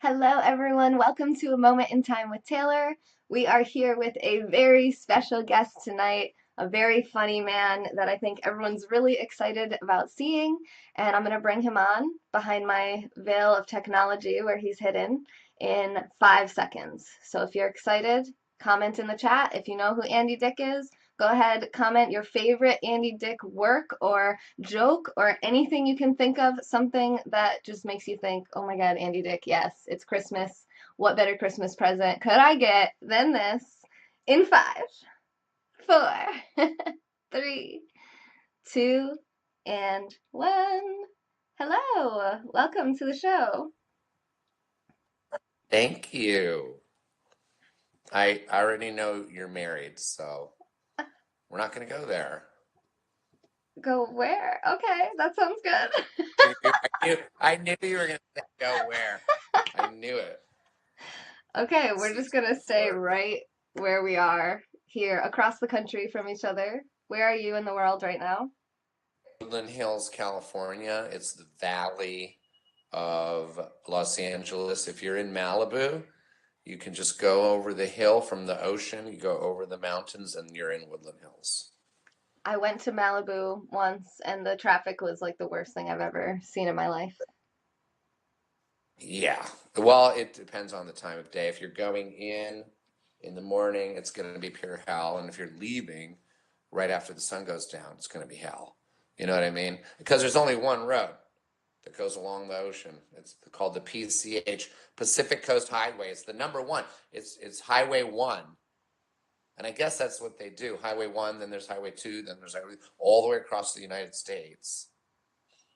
Hello, everyone. Welcome to A Moment in Time with Taylor. We are here with a very special guest tonight, a very funny man that I think everyone's really excited about seeing. And I'm going to bring him on behind my veil of technology where he's hidden in 5 seconds. So if you're excited, comment in the chat. If you know who Andy Dick is, go ahead, comment your favorite Andy Dick work or joke or anything you can think of, something that just makes you think, oh my God, Andy Dick, yes, it's Christmas. What better Christmas present could I get than this? In five, four, three, two, and one. Hello, welcome to the show. Thank you. I already know you're married, so we're not going to go there. Go where? Okay, that sounds good. I knew you were going to go where. I knew it. Okay, we're just gonna stay Sure. right where we are here across the country from each other. Where are you in the world right now? Woodland Hills, California. It's the valley of Los Angeles. If you're in Malibu, you can just go over the hill from the ocean. You go over the mountains, and you're in Woodland Hills. I went to Malibu once and the traffic was like the worst thing I've ever seen in my life. Yeah. Well, it depends on the time of day. If you're going in the morning, it's going to be pure hell. And if you're leaving right after the sun goes down, it's going to be hell. You know what I mean? Because there's only one road that goes along the ocean. It's called the PCH, Pacific Coast Highway. It's the number one. It's Highway 1. And I guess that's what they do. Highway 1, then there's Highway 2, then there's Highway all the way across the United States.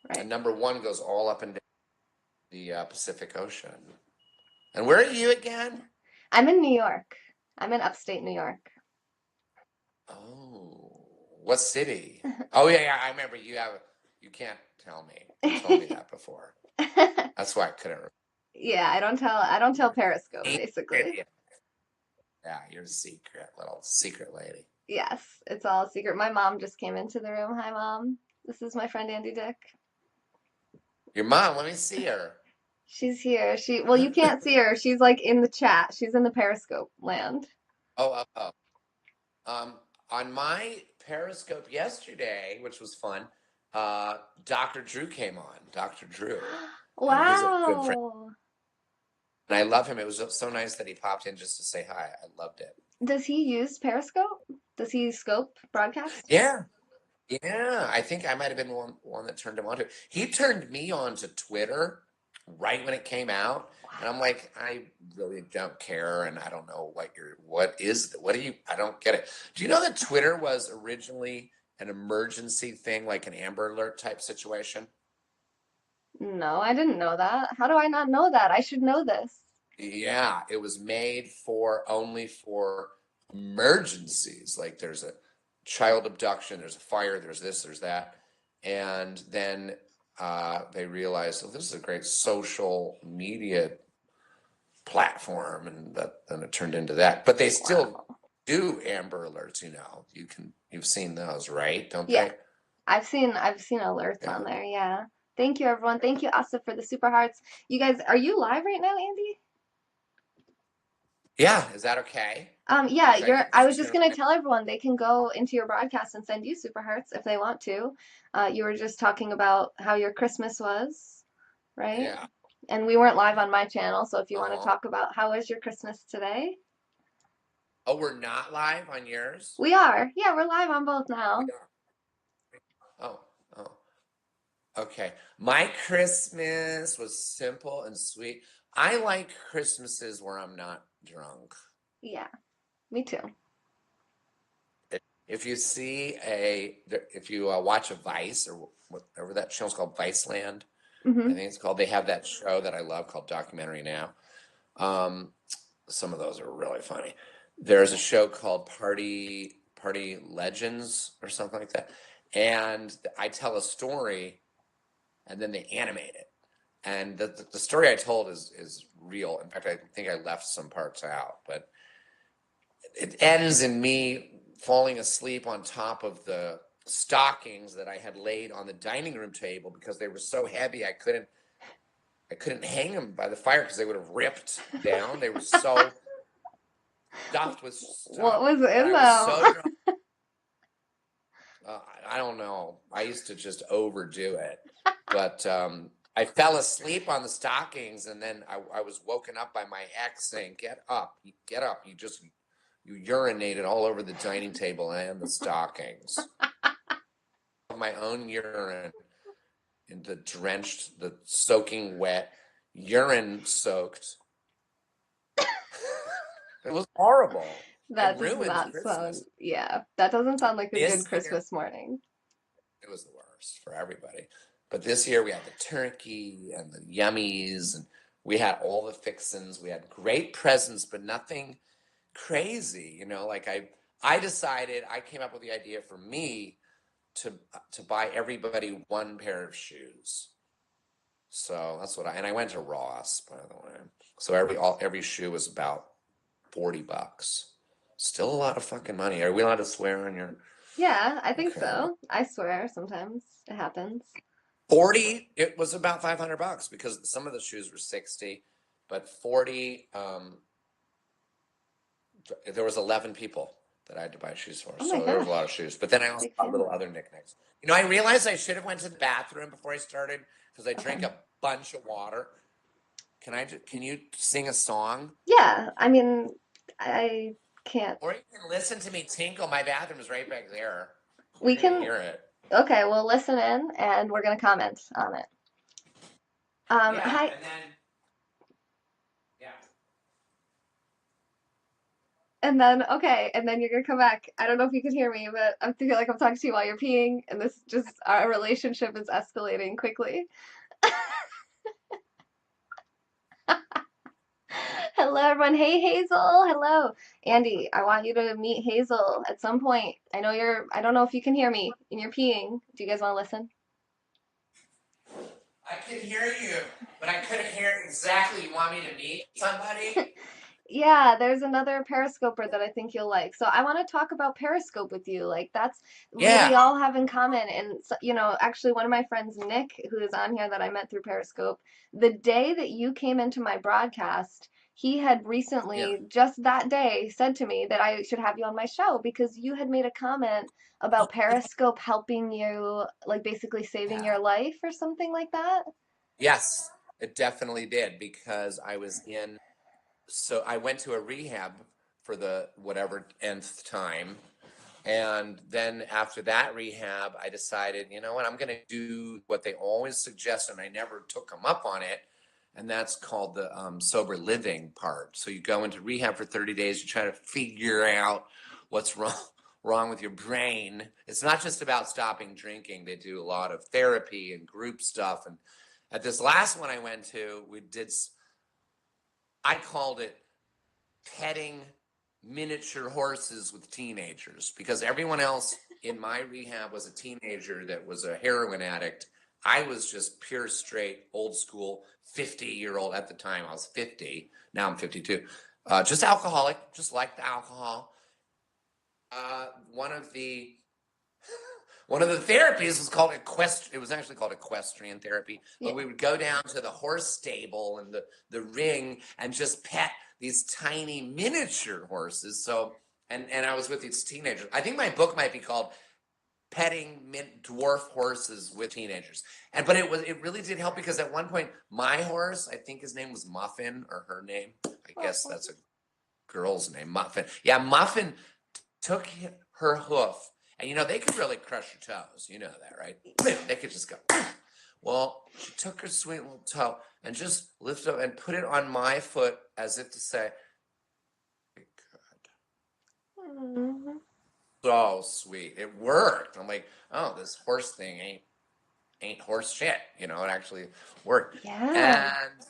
Right. And number 1 goes all up and down the Pacific Ocean. And where are you again? I'm in New York. I'm in upstate New York. Oh, what city? Oh yeah, I remember you can't tell me. You told me that before. That's why I couldn't remember. Yeah, I don't tell Periscope Yeah, basically. yeah, you're a secret little secret lady. Yes, it's all a secret. My mom just came into the room. Hi, Mom. This is my friend Andy Dick. Your mom, let me see her. She's here. Well, you can't see her. She's like in the chat. She's in the Periscope land. Oh, oh, oh. On my Periscope yesterday, which was fun, Dr. Drew came on. Dr. Drew, and he's a good friend, Wow. and I love him. It was so nice that he popped in just to say hi. I loved it. Does he use Periscope? Does he scope broadcast? Yeah. Yeah, I think I might have been one that turned him on to it. He turned me on to Twitter right when it came out, and I'm like, I really don't care, and I don't know what do you? I don't get it. Do you know that Twitter was originally an emergency thing, like an Amber Alert type situation? No, I didn't know that. How do I not know that? I should know this. Yeah, it was made for only for emergencies. Like there's a child abduction, there's a fire, there's this, there's that. And then they realized, oh, this is a great social media platform, and then it turned into that. But they still Wow. do Amber Alerts, you've seen those, right? Don't Yeah, they? I've seen alerts Yeah. on there. Yeah. Thank you, everyone. Thank you, Asa, for the super hearts. You guys, are you live right now, Andy? Yeah, is that okay? Yeah, Should I I was just tune gonna in? tell everyone they can go into your broadcast and send you super hearts if they want to. You were just talking about how your Christmas was, right? Yeah. And we weren't live on my channel, so if you want to Uh-huh. talk about how was your Christmas today, Oh, we're not live on yours? we are. Yeah, we're live on both We now. are. Oh, oh. Okay. My Christmas was simple and sweet. I like Christmases where I'm not drunk. Yeah, me too. If you see if you watch a Vice or whatever that show's called, Viceland, I Hmm. think it's called. They have that show that I love called Documentary Now. Um, some of those are really funny. There's a show called Party Legends or something like that, and I tell a story, and then they animate it. And the story I told is real. In fact, I think I left some parts out, but it ends in me falling asleep on top of the stockings that I had laid on the dining room table because they were so heavy I couldn't I couldn't hang them by the fire because they would have ripped down. They were so stuffed with What stuff. was And in I was so them? drunk. I don't know. I used to just overdo it. But I fell asleep on the stockings, and then I was woken up by my ex saying, "Get up, get up. You urinated all over the dining table and the stockings." My own urine in the drenched, the soaking wet, urine soaked. It was horrible. I That does ruined not sound, Christmas. yeah, that doesn't sound like a good This year, Christmas morning. it was the worst for everybody. But this year we had the turkey and the yummies, and we had all the fixins. We had great presents, but nothing crazy. Like I decided, I came up with the idea for me to buy everybody one pair of shoes. So that's and I went to Ross, by the way. So every shoe was about $40. Still a lot of fucking money. Are we allowed to swear on your? Yeah, I think Okay, well, so. I swear, sometimes it happens. 40. It was about $500 because some of the shoes were 60, but 40. There was 11 people that I had to buy shoes for, Oh my so there was a lot of gosh, shoes. But then I also big bought little family. other knickknacks. I realized I should have went to the bathroom before I started because I drank Okay. a bunch of water. Can you sing a song? Yeah, I mean, I can't. Or you can listen to me tinkle. My bathroom is right back there. We're We gonna can, hear it. okay, we'll listen in and we're gonna comment on it. Yeah, Hi, and then yeah. and then, okay, and then you're gonna come back. I don't know if you can hear me, but I feel like I'm talking to you while you're peeing, and this just, our relationship is escalating quickly. Hello, everyone. Hey, Hazel. Hello. Andy, I want you to meet Hazel at some point. I don't know if you can hear me and you're peeing. Do you guys want to listen? I can hear you, but I couldn't hear exactly. You want me to meet somebody? Yeah, there's another Periscoper that I think you'll like. So I want to talk about Periscope with you. Like that's what Yeah. we all have in common. And so, actually one of my friends, Nick, who is on here that I met through Periscope, the day that you came into my broadcast, he had Yeah. recently, just that day, said to me that I should have you on my show because you had made a comment about Periscope helping you, like basically saving Yeah. your life or something like that. Yes, it definitely did because so I went to a rehab for the whatever nth time. And then after that rehab, I decided, you know what, I'm going to do what they always suggest, and I never took them up on it. And that's called the sober living part. So you go into rehab for 30 days, you try to figure out what's wrong with your brain. It's not just about stopping drinking. They do a lot of therapy and group stuff. And at this last one I went to, I called it petting miniature horses with teenagers because everyone else in my rehab was a teenager that was a heroin addict. I was just pure straight old school 50-year-old at the time. I was 50. Now I'm 52. Just alcoholic, just like the alcohol. Uh, one of the one of the therapies was called it was actually called equestrian therapy, but Yeah. we would go down to the horse stable and the ring and just pet these tiny miniature horses. So and I was with these teenagers. I think my book might be called Petting Dwarf Horses with Teenagers. But it really did help because at one point my horse, I think his name was Muffin or her name. I guess that's a girl's name, Muffin. Yeah, Muffin took her hoof, and they could really crush your toes. You know that, right? They could just go. Well, she took her sweet little toe and just lifted up and put it on my foot as if to say, "Good." Mhm. So sweet. It worked. I'm like, oh, this horse thing ain't horse shit. It actually worked. Yeah. And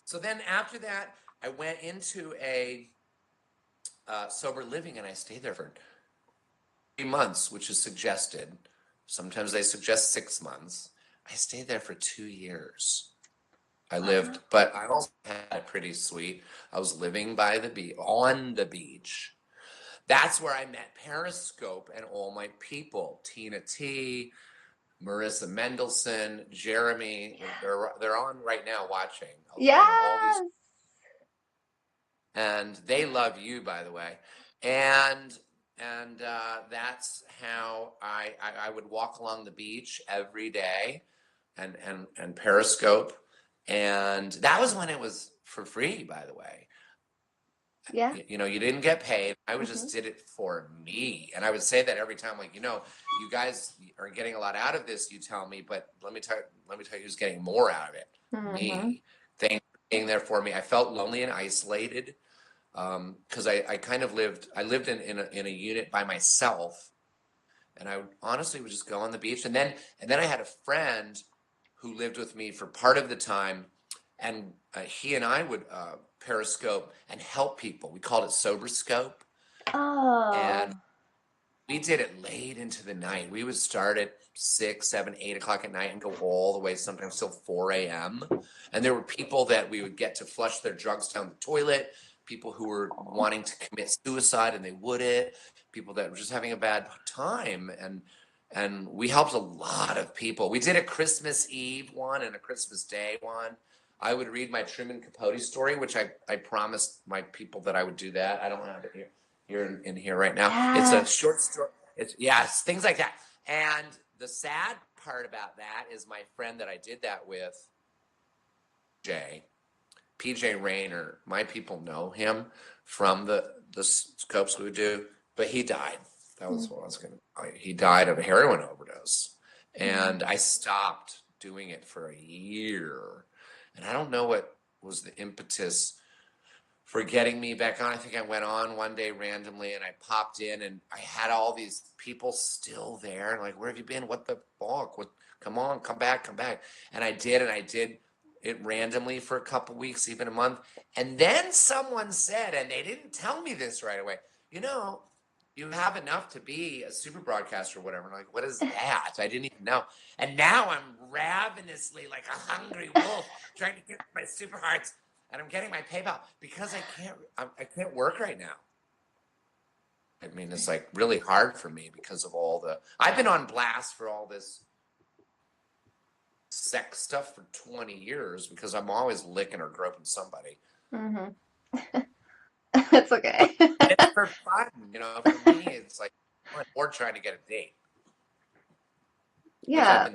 so then after that, I went into a sober living, and I stayed there for 3 months, which is suggested. Sometimes they suggest 6 months. I stayed there for 2 years. I Wow. lived, but I also had it pretty sweet. I was living by the beach, on the beach. That's where I met Periscope and all my people, Tina T, Marissa Mendelson, Jeremy. They're on right now watching. All these, Yes. and they love you, by the way. And that's how I would walk along the beach every day, and Periscope, and that was when it was for free, by the way. Yeah. You didn't get paid. I would Hmm. just did it for me. And I would say that every time, like, you guys are getting a lot out of this, you tell me, but let me tell you who's getting more out of it. Hmm. Me. Thank you for being there for me. I felt lonely and isolated, because I kind of lived in a unit by myself, and I honestly would just go on the beach, and then I had a friend who lived with me for part of the time, and he and I would Periscope and help people. We called it Sober Scope, Oh. and we did it late into the night. We would start at 6, 7, 8 o'clock at night and go all the way sometimes till 4 a.m. And there were people that we would get to flush their drugs down the toilet, people who were wanting to commit suicide and they wouldn't, people that were just having a bad time. And we helped a lot of people. We did a Christmas Eve one and a Christmas Day one. I would read my Truman Capote story, which I promised my people that I would do that. I don't have it here in here right now. It's a Yes. short story. It's things like that. And the sad part about that is my friend that I did that with, Jay, PJ Rayner. My people know him from the scopes we do, but he died. That was what I was gonna. He died of a heroin overdose, and I stopped doing it for a year, and I don't know what was the impetus for getting me back on. I think I went on one day randomly and I popped in and I had all these people still there and like, where have you been? What the fuck? What? Come on, come back, come back. And I did it randomly for a couple weeks, even a month. And then someone said, and they didn't tell me this right away, you know, you have enough to be a super broadcaster or whatever. Like, what is that? I didn't even know. And now I'm ravenously like a hungry wolf trying to get my super hearts, and I'm getting my PayPal because I can't work right now. I mean, it's like really hard for me because of all the. I've been on blast for all this sex stuff for 20 years because I'm always licking or groping somebody. Hmm. It's But okay. it's for fun, For me, it's like or trying to get a date, which Yeah.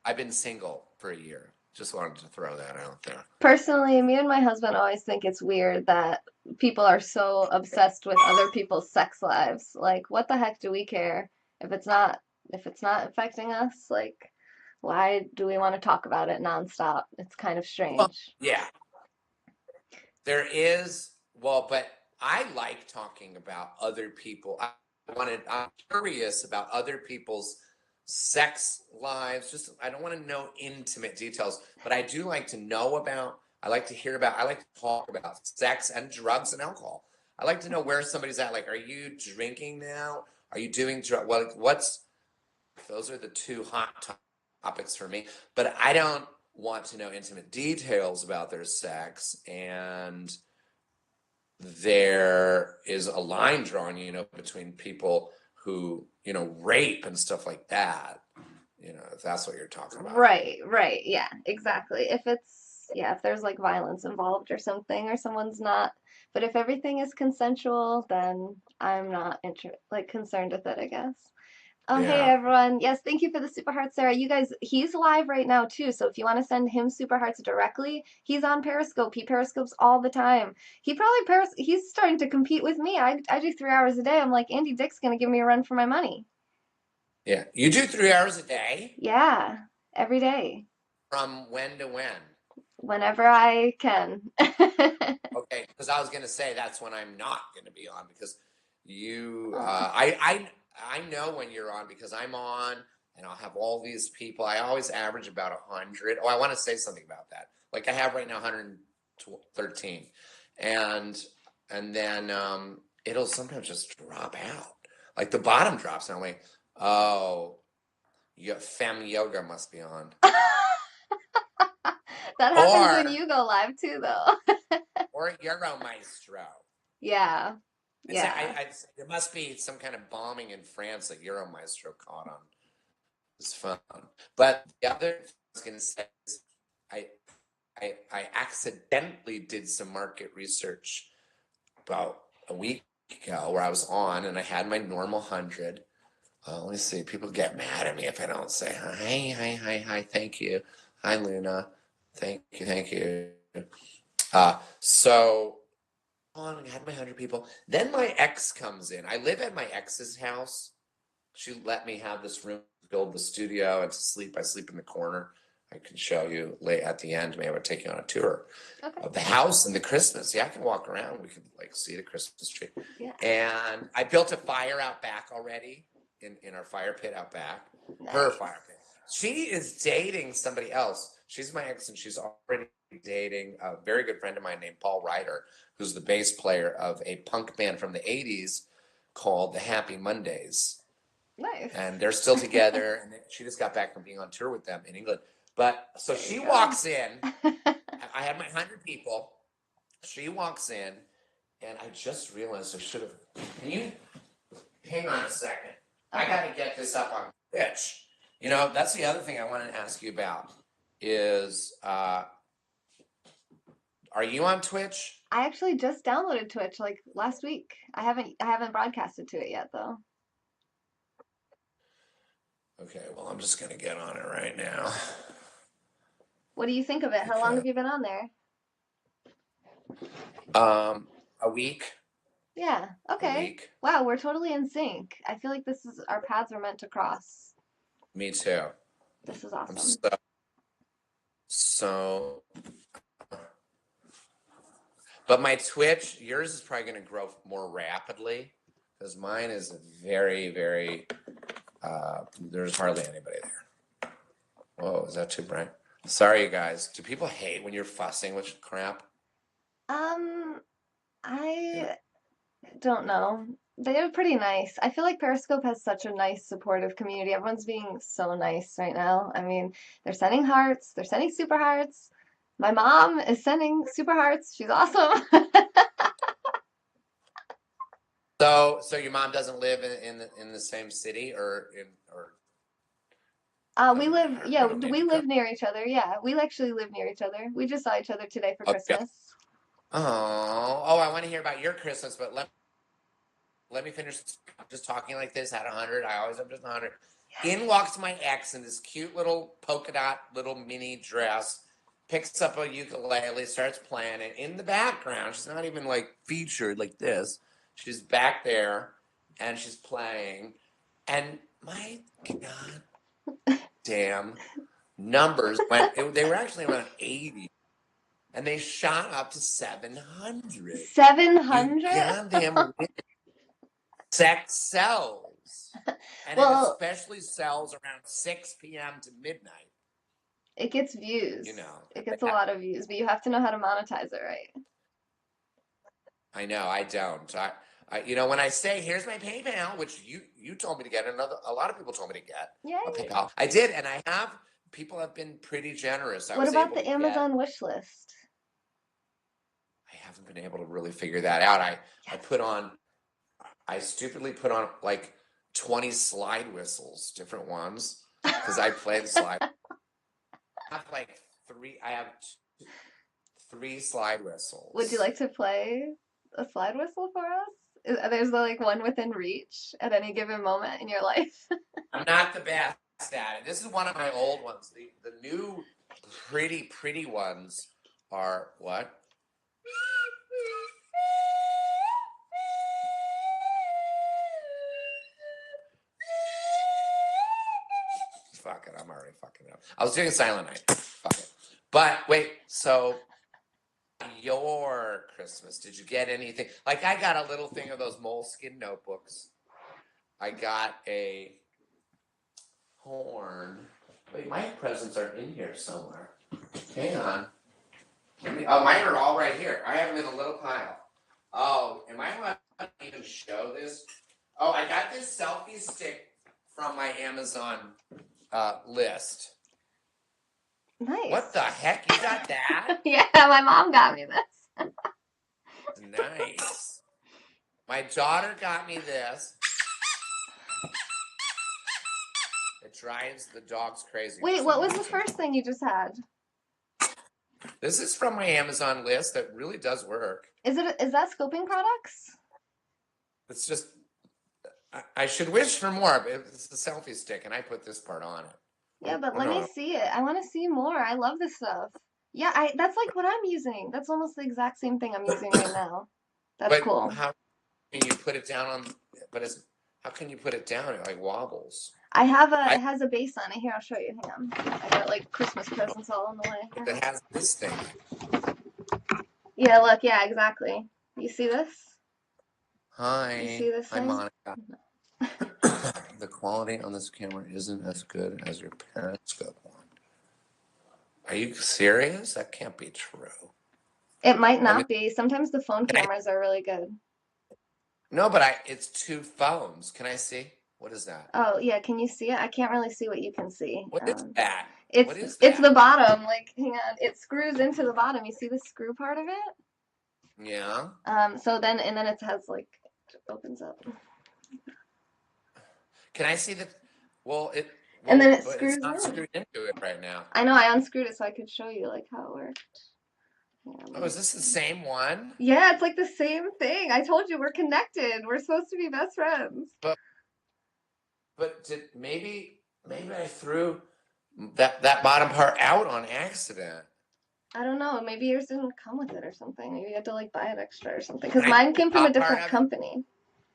I've been single for a year. Just wanted to throw that out there. Personally, me and my husband always think it's weird that people are so obsessed with other people's sex lives. Like, what the heck do we care if it's not affecting us? Like, why do we want to talk about it nonstop? It's kind of Well, strange. yeah, there is, well, but I like talking about other people. I'm curious about other people's sex lives. Just, I don't want to know intimate details, but I do like to know about, I like to hear about, I like to talk about sex and drugs and alcohol. I like to know where somebody's at. Like, are you drinking now? Are you doing drug? Well, those are the two hot topics for me. But I don't want to know intimate details about their sex, and there is a line drawn, between people who, rape and stuff like that, if that's what you're talking about. Right, right. Yeah, exactly. If there's like violence involved or something, or someone's not, but if everything is consensual, then I'm not concerned with it, I guess. Oh, hey Yeah. everyone. Yes, thank you for the super hearts, Sarah. You guys, he's live right now too. So if you want to send him super hearts directly, he's on Periscope. He periscopes all the time. He's starting to compete with me. I do 3 hours a day. I'm like, Andy Dick's gonna give me a run for my money. Yeah. You do 3 hours a day? Yeah, every day, From when to when? whenever I can. Okay, because I was gonna say that's when I'm not gonna be on, because Oh. I know when you're on because I'm on and I'll have all these people. I always average about 100. Oh, I want to say something about that. Like I have right now 113, and then it'll sometimes just drop out. Like the bottom drops, and I'm like, oh, Fem Yoga must be on, That happens when or you go live too, though. Euro Maestro. Yeah, I'd say yeah. there must be some kind of bombing in France that Euromaestro caught on. was fun. But the other thing I was going to say is I, I accidentally did some market research about a week ago where I was on and I had my normal 100. Let me see. People get mad at me if I don't say hi, thank you. Hi, Luna. Thank you. So on, I had my 100 people. Then my ex comes in. I live at my ex's house. She let me have this room to build the studio and to sleep. I sleep in the corner. I can show you late at the end. Maybe I would take you on a tour of the house and the Christmas. Yeah, I can walk around. We can like see the Christmas tree. Yeah. And I built a fire out back already in our fire pit out back. Nice. Her fire pit. She is dating somebody else. She's my ex, and she's already dating a very good friend of mine named Paul Ryder, who's the bass player of a punk band from the 80s called the Happy Mondays. Nice. And they're still together, and she just got back from being on tour with them in England. But so she walks in. I had my 100 people. She walks in, and I just realized I should have. Can you hang on a second? I got to get this up on Twitch. You know, that's the other thing I wanted to ask you about is, are you on Twitch? I actually just downloaded Twitch like last week. I haven't broadcasted to it yet though. Okay, well, I'm just gonna get on it right now. What do you think of it? How long have you been on there? A week. Yeah. Okay. A week. Wow, we're totally in sync. I feel like this is our paths were meant to cross. Me too. This is awesome. So, but my Twitch, yours is probably going to grow more rapidly because mine is very, very. There's hardly anybody there. Whoa, is that too bright? Sorry, you guys. Do people hate when you're fussing with crap? I don't know. They're pretty nice. I feel like Periscope has such a nice, supportive community. Everyone's being so nice right now. I mean, they're sending hearts, they're sending super hearts. My mom is sending super hearts. She's awesome. So your mom doesn't live in the same city or we live near each other. Yeah, we actually live near each other. We just saw each other today for Christmas. Oh, I want to hear about your Christmas, but let me finish. I'm just talking like this at 100. I always have just 100. In walks my ex in this cute little polka dot little mini dress, picks up a ukulele, starts playing, and in the background, she's not even like featured like this. She's back there, and she's playing, and my God, damn numbers went. They were actually around 80. And they shot up to 700. 700? Goddamn sex sells. And it especially sells around 6 p.m. to midnight. It gets views. You know. It gets a lot of views, but you have to know how to monetize it right. I know, I don't. When I say here's my PayPal, which you told me to get, a lot of people told me to get a PayPal. I did, and people have been pretty generous. What about the Amazon wish list? I haven't been able to really figure that out. I stupidly put on like 20 slide whistles, different ones, because I play the slide. I have three slide whistles. Would you like to play a slide whistle for us? There's like one within reach at any given moment in your life. I'm not the best at it. This is one of my old ones. The new pretty ones are what? Fuck it, I'm already fucking it up. I was doing Silent Night. Fuck it. But wait, so your Christmas, did you get anything? Like I got a little thing of those Moleskine notebooks. I got a horn. Wait, my presents are in here somewhere. Hang on. Mine are all right here. I have them in a little pile. Oh, am I allowed to even show this? Oh, I got this selfie stick from my Amazon list. Nice. What the heck? You got that? Yeah, my mom got me this. Nice. My daughter got me this. drives the dogs crazy for Wait, some what was the reason. first thing you just had? This is from my Amazon list that really does work. Is that scoping products? It's just I should wish for more, but it's the selfie stick, and I put this part on it. Yeah, but Oh, let me no. see it. I want to see more. I love this stuff. Yeah, that's like what I'm using. That's almost the exact same thing I'm using right now. That's But cool. how can you put it down on? But it's how can you put it down? It like wobbles. It I has a base on it. Here, I'll show you. Hang on. I got like Christmas presents all on the way. it has this thing. Yeah, look, yeah, exactly. You see this? You see Hi, this hi, thing? Monica. The quality on this camera isn't as good as your Periscope one. Are you serious? That can't be true. It might Let me. not be. Sometimes the phone Can I, cameras are really good. no, but it's two phones. Can I see? What is that? Oh, yeah, can you see it? I can't really see what you can see. What is that? It's What is it's that? the bottom. Like, hang on. It screws into the bottom. You see the screw part of it? Yeah. So then and then it has like it opens up. Can I see the? Well, And then it but it's screws not in. screwed into it right now. I know I unscrewed it so I could show you like how it worked. Oh, is this the same one? Yeah, it's like the same thing. I told you we're connected. We're supposed to be best friends. But maybe I threw that bottom part out on accident. I don't know. Maybe yours didn't come with it or something. Maybe you had to like buy it extra or something. Because Can I see mine the came from a top part different of it? company.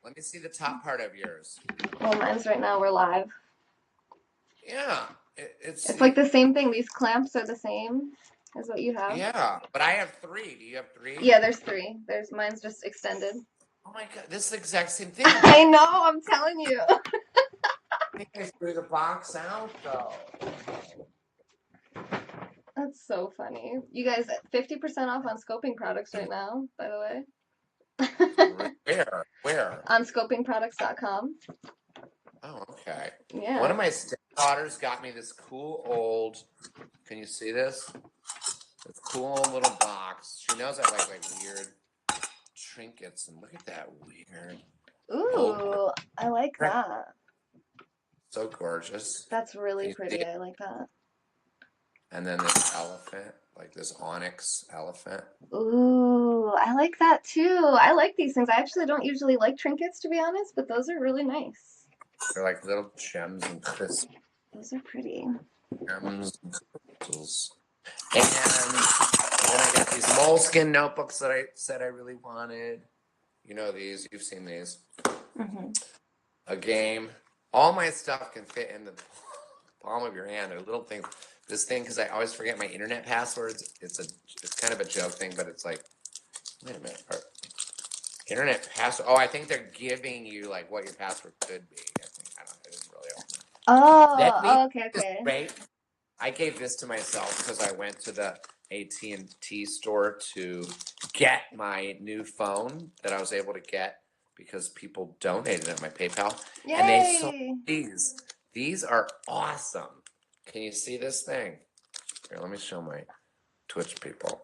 Let me see the top part of yours. Well, mine's right now. We're live. Yeah, it's It's like the same thing. These clamps are the same as what you have. yeah, but I have three. Do you have three? Yeah, there's three. There's mine's just extended. Oh my god, this is the exact same thing. I know. I'm telling you. I think I threw the box out though. That's so funny. You guys, 50% off on scoping products right now, by the way. Where? On scopingproducts.com. Oh, okay. Yeah. One of my stepdaughters got me this cool old. Can you see this? This cool little box. She knows I like weird trinkets, and look at that weird. Ooh, I like that. So gorgeous. That's really pretty. I like that. And then this elephant, like this onyx elephant. Ooh, I like that too. I like these things. I actually don't usually like trinkets, to be honest, but those are really nice. They're like little gems and crystals. Those are pretty. Gems and crystals. And then I got these moleskin notebooks that I said I really wanted. You know these. You've seen these. Mm-hmm. A game. All my stuff can fit in the palm of your hand. They're little things. This thing, because I always forget my internet passwords. It's kind of a joke thing, but it's like, wait a minute. Internet password. Oh, I think they're giving you like what your password could be. I think I didn't really open it. Oh, okay. Great. I gave this to myself because I went to the AT&T store to get my new phone that I was able to get because people donated at my PayPal. Yay! And they sold these. These are awesome. Can you see this thing? Here, let me show my Twitch people.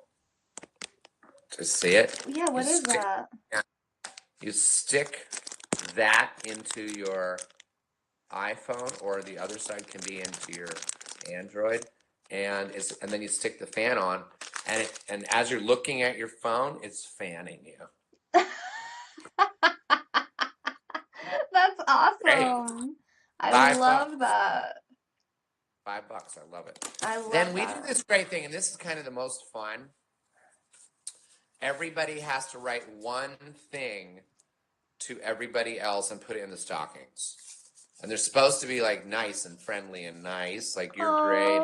To see it? Yeah, what is that? You stick that into your iPhone, or the other side can be into your Android, and then you stick the fan on, and as you're looking at your phone, it's fanning you. That's awesome. Great. I love that. $5. I love it. I love Then we that. do this great thing, and this is kind of the most fun. Everybody has to write one thing to everybody else and put it in the stockings. And they're supposed to be like nice and friendly and nice, like you're great.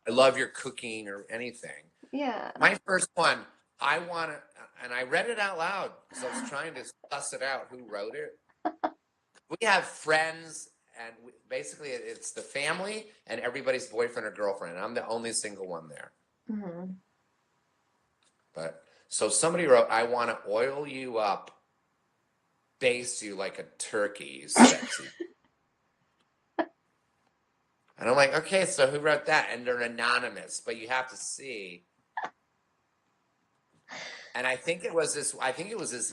I love your cooking or anything. Yeah. My first one, I want to, and I read it out loud because I was trying to suss it out who wrote it. We have friends, and basically it's the family and everybody's boyfriend or girlfriend. And I'm the only single one there. Mm-hmm. But so somebody wrote, I want to oil you up, baste you like a turkey, sexy. And I'm like, okay, so who wrote that? And they're anonymous, but you have to see. And I think it was this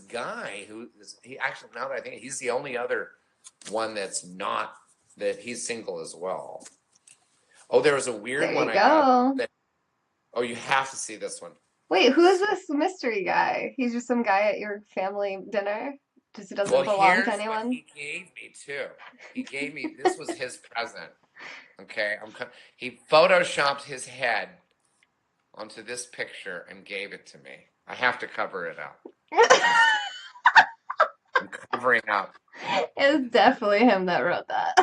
guy he actually, now that I think, he's the only other one that's not that he's single as well. Oh, there was a weird There one you I got. go. Oh, you have to see this one. Wait, who is this mystery guy? He's just some guy at your family dinner? Just doesn't Well, belong to here's what anyone? he gave me too. He gave me, this was his present. Okay, he photoshopped his head onto this picture and gave it to me. I have to cover it up. I'm covering up. It's definitely him that wrote that.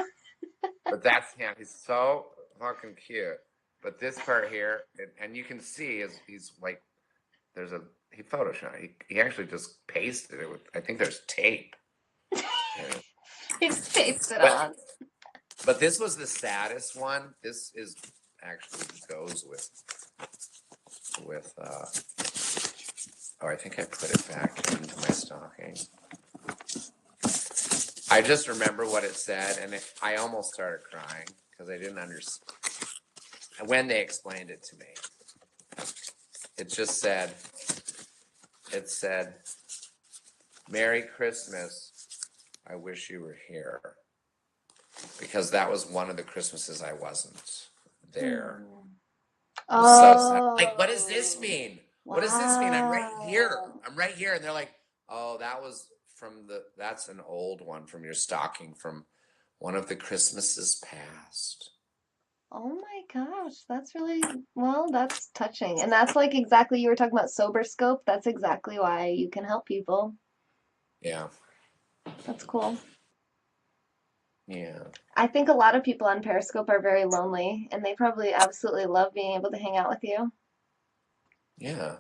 But that's him. He's so fucking cute. But this part here, and you can see is he's like, he photoshopped. He actually just pasted it with. I think there's tape. He just taped it But on. but this was the saddest one. This is actually goes with. Oh, I think I put it back into my stocking. I just remember what it said, and I almost started crying because I didn't understand when they explained it to me. It just said, "Merry Christmas. I wish you were here." Because that was one of the Christmases I wasn't there. It was so sad. Like, what does this mean? What does this mean? I'm right here. I'm right here. And they're like, oh, that was that's an old one from your stocking from one of the Christmases past. Oh my gosh, that's really, well, that's touching. And that's like exactly, you were talking about Sober Scope. That's exactly why you can help people. Yeah. That's cool. Yeah. I think a lot of people on Periscope are very lonely, and they probably absolutely love being able to hang out with you. Yeah.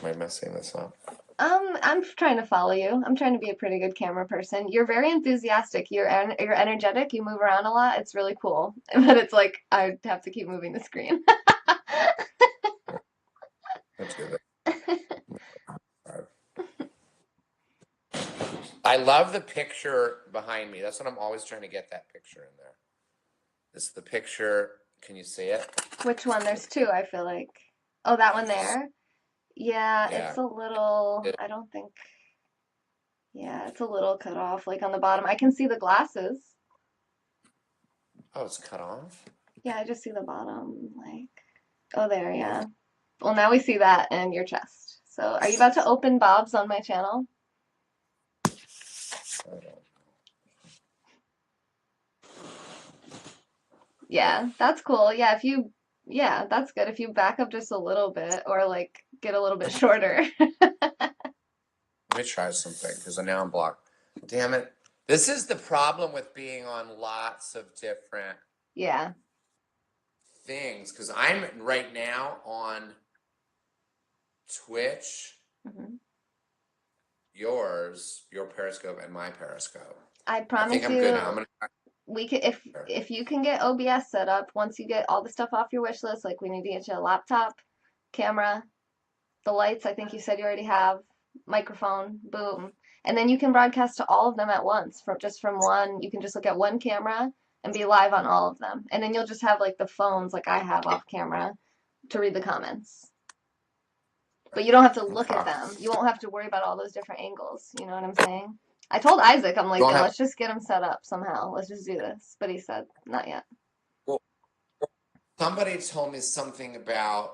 Am I messing this up? I'm trying to follow you. I'm trying to be a pretty good camera person. You're very enthusiastic. You're energetic. You move around a lot. It's really cool. But it's like I have to keep moving the screen. Let's do that. I love the picture behind me. That's what I'm always trying to get, that picture in there. It's the picture. Can you see it? Which one? There's two, I feel like. Oh, that one there? Yeah, Yeah. it's a little, I don't think, yeah, it's a little cut off, like on the bottom. I can see the glasses. Oh, it's cut off? Yeah, I just see the bottom, like, oh, there, yeah. Well, now we see that and your chest. So, are you about to open Bob's on my channel? Yeah, that's cool. Yeah, yeah, that's good. If you back up just a little bit or like get a little bit shorter. Let me try something because now I'm blocked. Damn it. This is the problem with being on lots of different Yeah. things because I'm right now on Twitch, hmm your Periscope, and my Periscope. I I promise think I'm you, good now. I'm gonna. we could if you can get OBS set up, once you get all the stuff off your wish list, like we need to get you a laptop, camera, the lights, I think you said you already have, microphone, boom. And then you can broadcast to all of them at once from just from one. You can just look at one camera and be live on all of them. And then you'll just have like the phones like I have off camera to read the comments. But you don't have to look at them. You won't have to worry about all those different angles. You know what I'm saying? I told Isaac, I'm like, Don't yeah, have. let's just get him set up somehow. Let's just do this. But he said, not yet. Well, somebody told me something about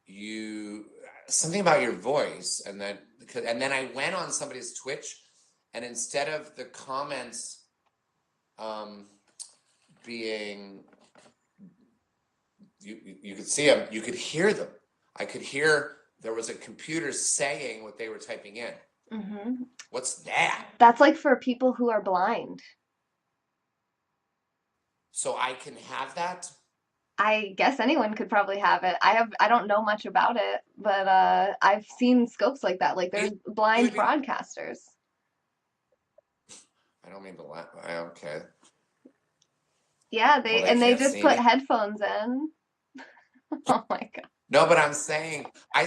you, something about your voice, and then I went on somebody's Twitch, and instead of the comments, um, being you could see them, you could hear them. I could hear there was a computer saying what they were typing in. hmm What's that? That's like for people who are blind. So I can have that? I guess anyone could probably have it. I don't know much about it, but I've seen scopes like that. Like You, there's you blind would be, broadcasters. I don't mean to laugh. Okay. Yeah, Well, they they can't just see put me. headphones in. Oh my God. No, but I'm saying I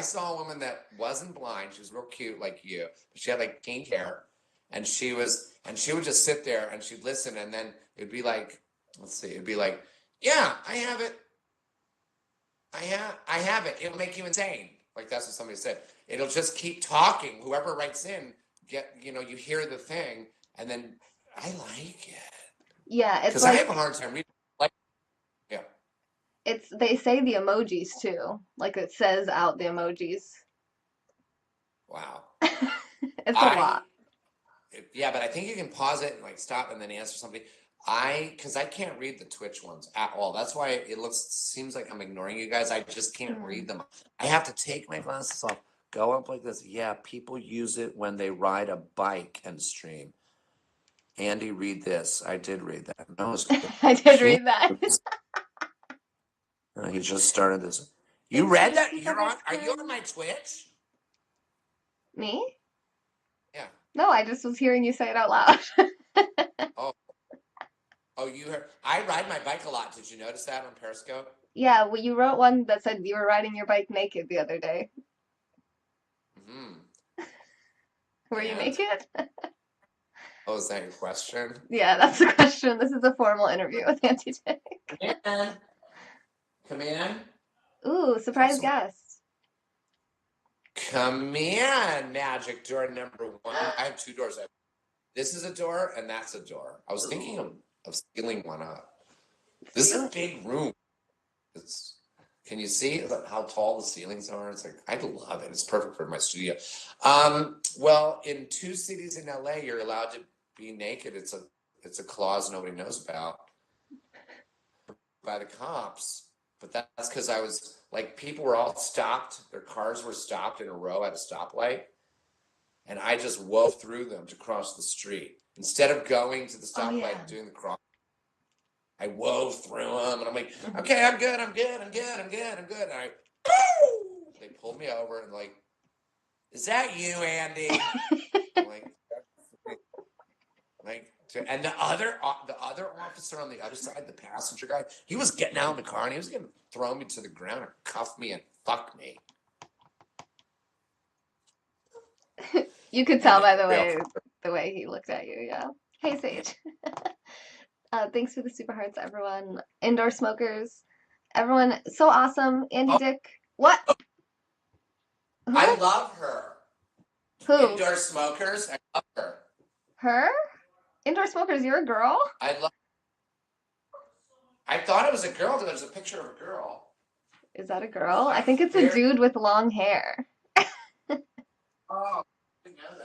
saw a woman that wasn't blind. She was real cute, like you. But she had like pink hair, and she would just sit there and she'd listen, and then it'd be like, let's see, it'd be like, yeah, I have it. I have it. It'll make you insane. Like that's what somebody said. It'll just keep talking. Whoever writes in, you hear the thing, and then I like it. Yeah, it's Because I have like a hard time reading. Like, yeah. they say the emojis too. Like it says out the emojis. Wow. It's a I lot. Yeah, but I think you can pause it and like stop and then answer somebody. Because I can't read the Twitch ones at all. That's why it seems like I'm ignoring you guys. I just can't Hmm. read them. I have to take my glasses off, go up like this. Yeah, people use it when they ride a bike and stream. Andy, read this. I did read that. No, it's good. I did Can't. read that. He just started this. You Thanks for read the that? super You're on. hearts, Are you Ken. on my Twitch? Me? Yeah. No, I just was hearing you say it out loud. Oh, oh, you heard. I ride my bike a lot. Did you notice that on Periscope? Yeah, well, you wrote one that said you were riding your bike naked the other day. Hmm. Were you And naked? oh, is that your question? Yeah, that's the question. This is a formal interview with Auntie Dick. Come in. Come in. Ooh, surprise guest. Come in. Magic door number one. I have two doors. This is a door and that's a door. I was thinking of sealing one up. This is a big room. It's. Can you see how tall the ceilings are? It's like I love it. It's perfect for my studio. Well, in two cities in LA, you're allowed to be naked. It's a clause nobody knows about by the cops. But that's because I was like, people were all stopped. Their cars were stopped in a row at a stoplight, and I just wove through them to cross the street instead of going to the Oh stoplight yeah. and doing the cross. I wove through them, and I'm like, okay, I'm good, I'm good, I'm good, I'm good, I'm good. And they pulled me over and like, is that you, Andy? I'm like, and the other officer on the other side, the passenger guy, he was getting out of the car and he was gonna throw me to the ground and cuff me and fuck me. You could tell Andy, by real. the way he looked at you, yeah. Hey Sage. Thanks for the super hearts, everyone. Indoor smokers. Everyone, so awesome. Andy Oh, Dick. What? I Who? love her. Who? Indoor smokers, I love her. Her? Indoor smokers, you're a girl? I love. I thought it was a girl. There's a picture of a girl. Is that a girl? I Like think it's a very. dude with long hair. Oh, I didn't know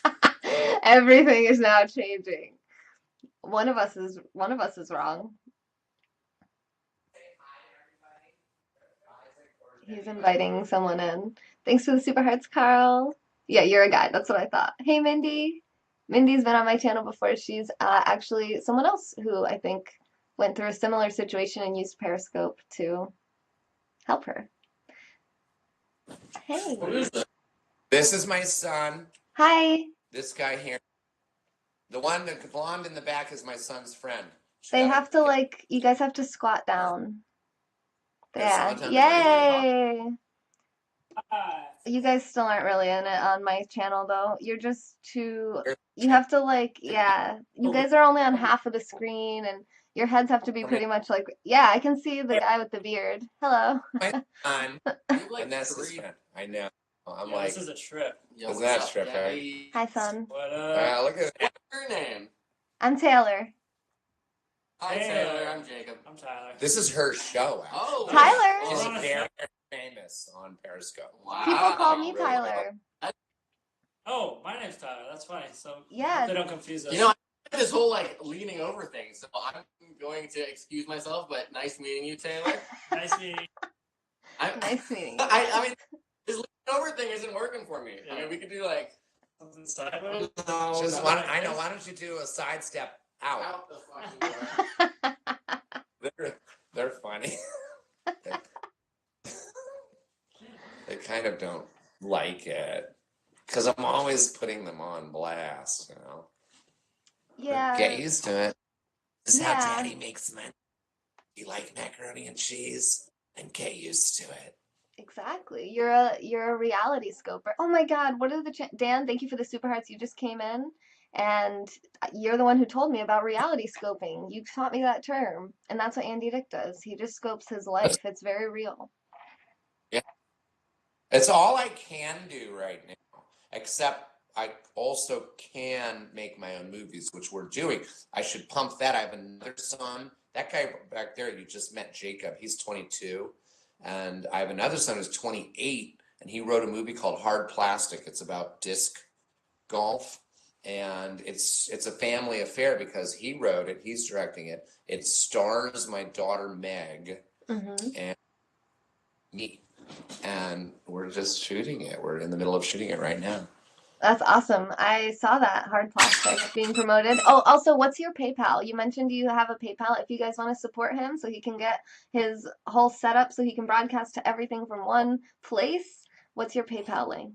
that. Everything is now changing. One of us is wrong. He's inviting someone in. Thanks for the super hearts, Carl. Yeah, you're a guy. That's what I thought. Hey, Mindy. Mindy's been on my channel before. She's actually someone else who I think went through a similar situation and used Periscope to help her. Hey. What is this? This is my son. Hi. This guy here. The one, the blonde in the back is my son's friend. They have to like, you guys have to squat down. Yeah. Squat down. Yay. You guys still aren't really in it on my channel though. You're just too, you have to like, yeah. You guys are only on half of the screen and your heads have to be pretty much like, yeah, I can see the guy with the beard. Hello. My son. And that's his friend. I know. I'm like, this is a trip. Yo, is that a trip, Hi, son. What up? look at What's your name? I'm Taylor. Hi, Hey. Taylor. I'm Jacob. I'm Tyler. this is her show. Actually. Oh, Tyler. She's Oh, very famous on Periscope. wow. People call me Really well. Tyler. Oh, my name's Tyler. That's funny. So Yeah. they don't confuse us. You know, I have this whole like leaning over thing, so I'm going to excuse myself. But nice meeting you, Taylor. Nice meeting you. Nice meeting you. I mean, this leaning over thing isn't working for me. I Yeah. mean, we could do like Something sideways. no, Just no, I know. Why don't you do a sidestep out? out the fucking door. They're funny. They kind of don't like it because I'm always putting them on blast. You know. Yeah. Get used to it. This is how Yeah. Daddy makes men. You like macaroni and cheese, and get used to it. Exactly. You're a reality scoper. Oh my God, what are the Dan, thank you for the super hearts. You just came in and you're the one who told me about reality scoping. You taught me that term, and that's what Andy Dick does. He just scopes his life. It's very real. Yeah, it's all I can do right now. Except I also can make my own movies, which we're doing. I should pump that. I have another son. That guy back there, you just met, Jacob. He's 22, and I have another son who's 28, and he wrote a movie called Hard Plastic. It's about disc golf, and it's a family affair because he wrote it, he's directing it. It stars my daughter Meg and me, and we're just shooting it. We're in the middle of shooting it right now. That's awesome. I saw that Hard Plastic being promoted. Oh, also, what's your PayPal? You mentioned you have a PayPal if you guys want to support him so he can get his whole setup so he can broadcast to everything from one place. What's your PayPal link?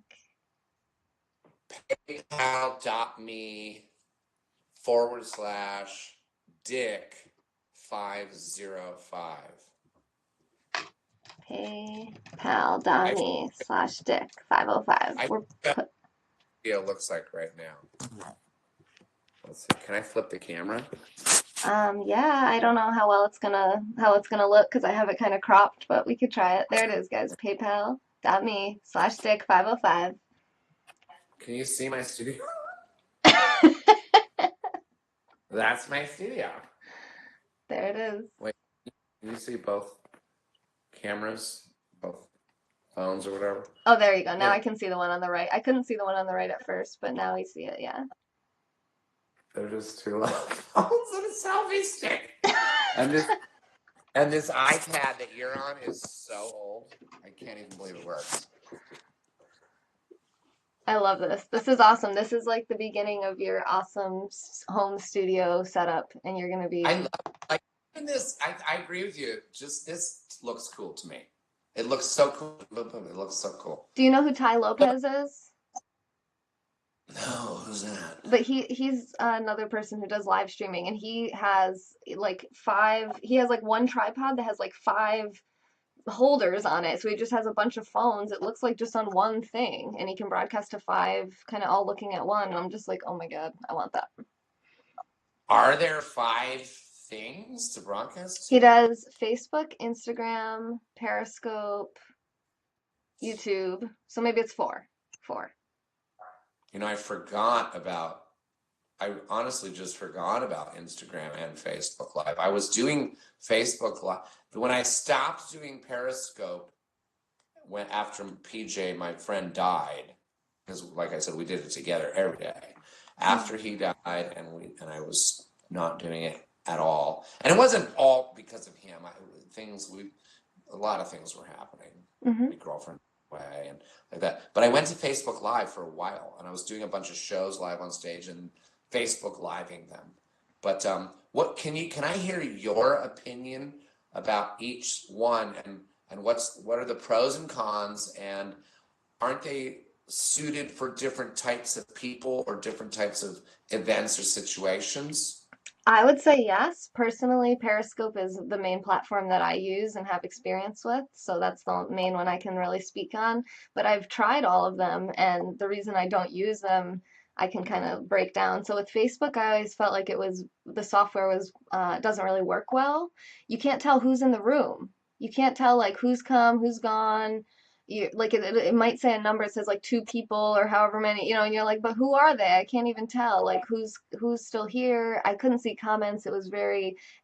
PayPal.me/Dick505. PayPal.me/Dick505. We're put. It looks like right now. Let's see. Can I flip the camera? Yeah, I don't know how it's gonna look because I have it kind of cropped, but we could try it. There it is, guys. PayPal.me/Dick505. Can you see my studio? That's my studio. There it is. Wait, can you see both cameras, both phones or whatever? Oh, there you go. Now Yeah. I can see the one on the right. I couldn't see the one on the right at first, but now we see it. Yeah. They're just two little phones and a selfie stick. And this iPad that you're on is so old. I can't even believe it works. I love this. This is awesome. This is like the beginning of your awesome home studio setup, and you're gonna be. I love even this. I agree with you. Just this looks cool to me. It looks so cool. It looks so cool. Do you know who Ty Lopez is? No, who's that? But he's another person who does live streaming, and he has like one tripod that has like 5 holders on it. So he just has a bunch of phones. It looks like just on one thing, and he can broadcast to 5 kind of all looking at one. And I'm just like, oh my God, I want that. Are there 5 things to broadcast? He does Facebook, Instagram, Periscope, YouTube. So maybe it's 4. You know, I honestly just forgot about Instagram and Facebook Live. I was doing Facebook Live. When I stopped doing Periscope, after PJ, my friend, died, because like I said, we did it together every day. After he died, and I was not doing it at all. And it wasn't all because of him. A lot of things were happening. My girlfriend away and like that. But I went to Facebook Live for a while, and I was doing a bunch of shows live on stage and Facebook Living them. But can I hear your opinion about each one, and what are the pros and cons, and aren't they suited for different types of people or different types of events or situations? I would say yes. Personally, Periscope is the main platform that I use and have experience with, so that's the main one I can really speak on. But I've tried all of them, and the reason I don't use them, I can kind of break down. So with Facebook, I always felt like the software doesn't really work well. You can't tell who's in the room. You can't tell like who's come, who's gone. It might say a number, it says like 2 people or however many, and you're like, but who are they? I can't even tell like who's still here. I couldn't see comments. It was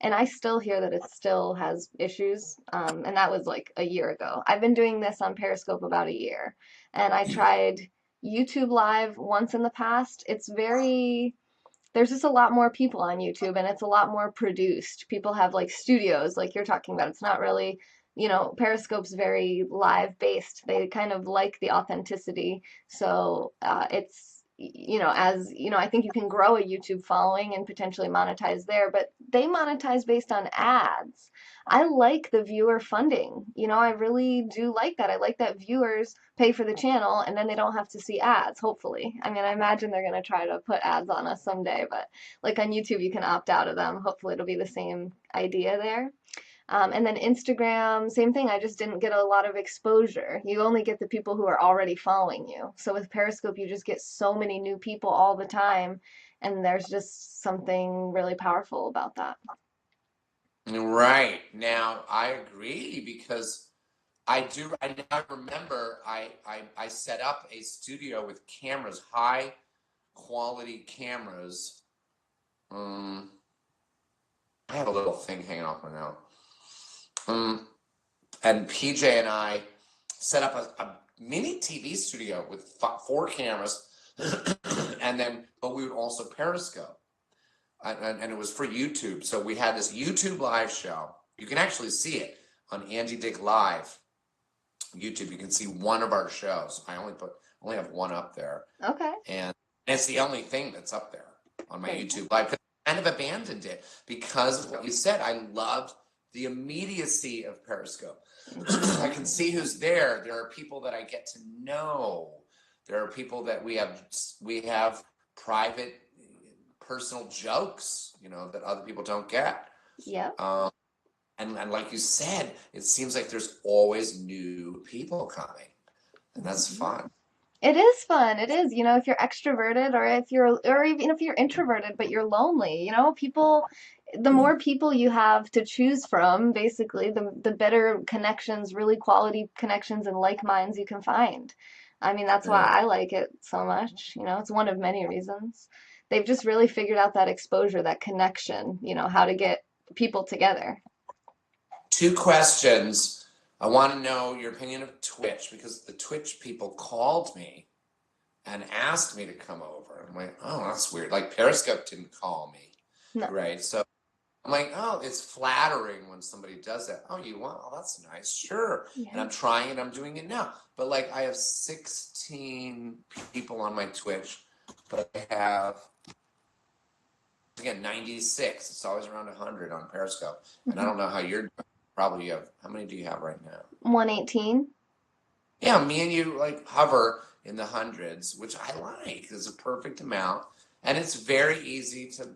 and I still hear that it still has issues. And that was like a year ago. I've been doing this on Periscope about a year, and I tried YouTube Live once in the past. There's just a lot more people on YouTube, and it's a lot more produced. People have like studios like you're talking about. It's not really, Periscope's very live based. They kind of like the authenticity. So I think you can grow a YouTube following and potentially monetize there, but they monetize based on ads. I like the viewer funding. I really do like that. I like that viewers pay for the channel and then they don't have to see ads, hopefully. I mean, I imagine they're going to try to put ads on us someday, but like on YouTube, you can opt out of them. Hopefully, it'll be the same idea there. And then Instagram, same thing. I just didn't get a lot of exposure. You only get the people who are already following you. So with Periscope, you just get so many new people all the time, and there's just something really powerful about that. Right. Now, I agree because I remember I set up a studio with cameras, high quality cameras. I have a little thing hanging off my nose. And PJ and I set up a mini TV studio with 4 cameras, but we would also Periscope. And it was for YouTube. So we had this YouTube live show. You can actually see it on Angie Dick Live YouTube. You can see one of our shows. I only have one up there. Okay. And it's the only thing that's up there on my YouTube Live. I kind of abandoned it because of what you said. I loved the immediacy of Periscope. I can see who's there. There are people that I get to know. There are people that we have private, personal jokes, that other people don't get. Yeah. And like you said, it seems like there's always new people coming, and that's fun. It is fun. It is, if you're extroverted or even if you're introverted, but you're lonely, the more people you have to choose from, basically, the better connections, really quality connections and like minds you can find. I mean, that's why I like it so much. It's one of many reasons. They've just really figured out that exposure, that connection, how to get people together. 2 questions. I want to know your opinion of Twitch, because the Twitch people called me and asked me to come over. I'm like, oh, that's weird. Like Periscope didn't call me, No. right? So I'm like, oh, it's flattering when somebody does that. Oh, you want? Oh, that's nice. Sure. Yeah. And I'm trying it. I'm doing it now. But like, I have 16 people on my Twitch, but I have, again, 96. It's always around 100 on Periscope. And I don't know how you're doing. Probably you have, how many do you have right now? 118. Yeah, me and you like hover in the hundreds, which I like. It's a perfect amount. And it's very easy to,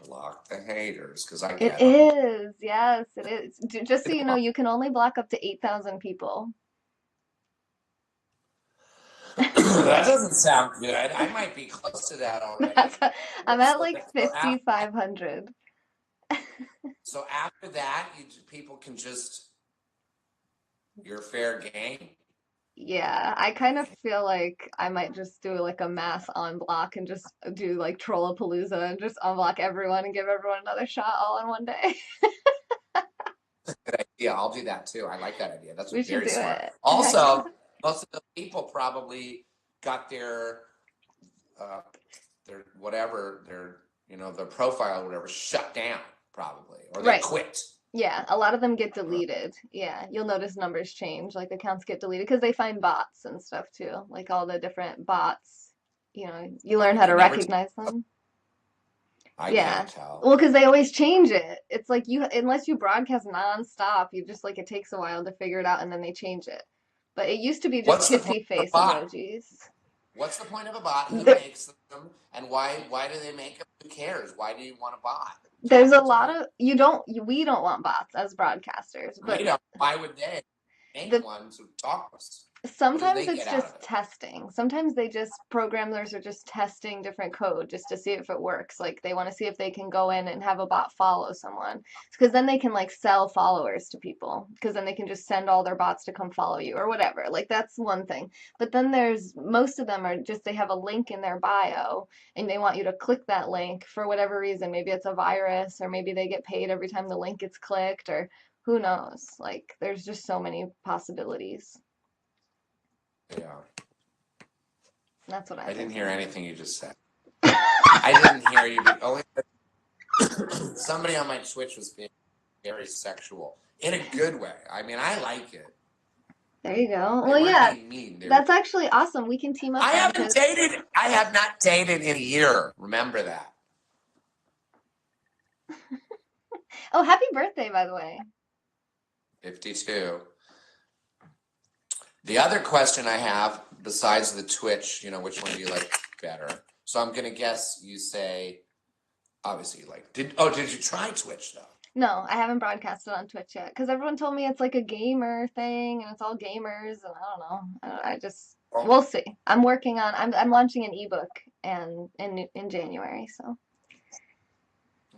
block the haters, because I get It is. Yes, it is. Just so you know, you can only block up to 8,000 people. That doesn't sound good. I might be close to that already. I'm at like 5,500. So after that, people can you're fair game. Yeah, I kind of feel like I might just do like a mass unblock and just do like Trollapalooza and just unblock everyone and give everyone another shot all in one day. Good idea. I'll do that too. I like that idea. That's We should very do smart. it. Also, most of the people probably got their whatever, their profile or whatever shut down probably, or they Right. quit. Yeah, a lot of them get deleted. Yeah, you'll notice numbers change, like accounts get deleted because they find bots and stuff too, like all the different bots. You learn how to recognize them. I Yeah. can't tell. Well, because they always change it. It's like unless you broadcast nonstop, you just like it takes a while to figure it out and then they change it. But it used to be What's just the point kissy of a face bot? emojis. What's the point of a bot? Who makes them? And why do they make them? Who cares? Why do you want a bot? There's a lot of we don't want bots as broadcasters, but why would they make one to talk to us? sometimes it's just testing. Sometimes programmers are just testing different code just to see if it works. Like they want to see if they can go in and have a bot follow someone. Because then they can like sell followers to people. Because then they can just send all their bots to come follow you or whatever. Like that's one thing. But then most of them are just, they have a link in their bio and they want you to click that link for whatever reason. Maybe it's a virus or maybe they get paid every time the link gets clicked or who knows. Like there's just so many possibilities. Yeah. That's what I didn't think. hear anything you just said. I didn't hear you. Only somebody on my Twitch was being very sexual in a good way. I mean, I like it. There you go. They Well, weren't yeah, being mean, that's actually awesome. We can team up. I have not dated in a year. Remember that. Oh, happy birthday, by the way. 52. The other question I have, besides the Twitch, which one do you like better? So I'm gonna guess you say, obviously, did you try Twitch though? No, I haven't broadcasted on Twitch yet because everyone told me it's like a gamer thing and it's all gamers and I don't know. We'll see. I'm working on. I'm launching an ebook and in January. So.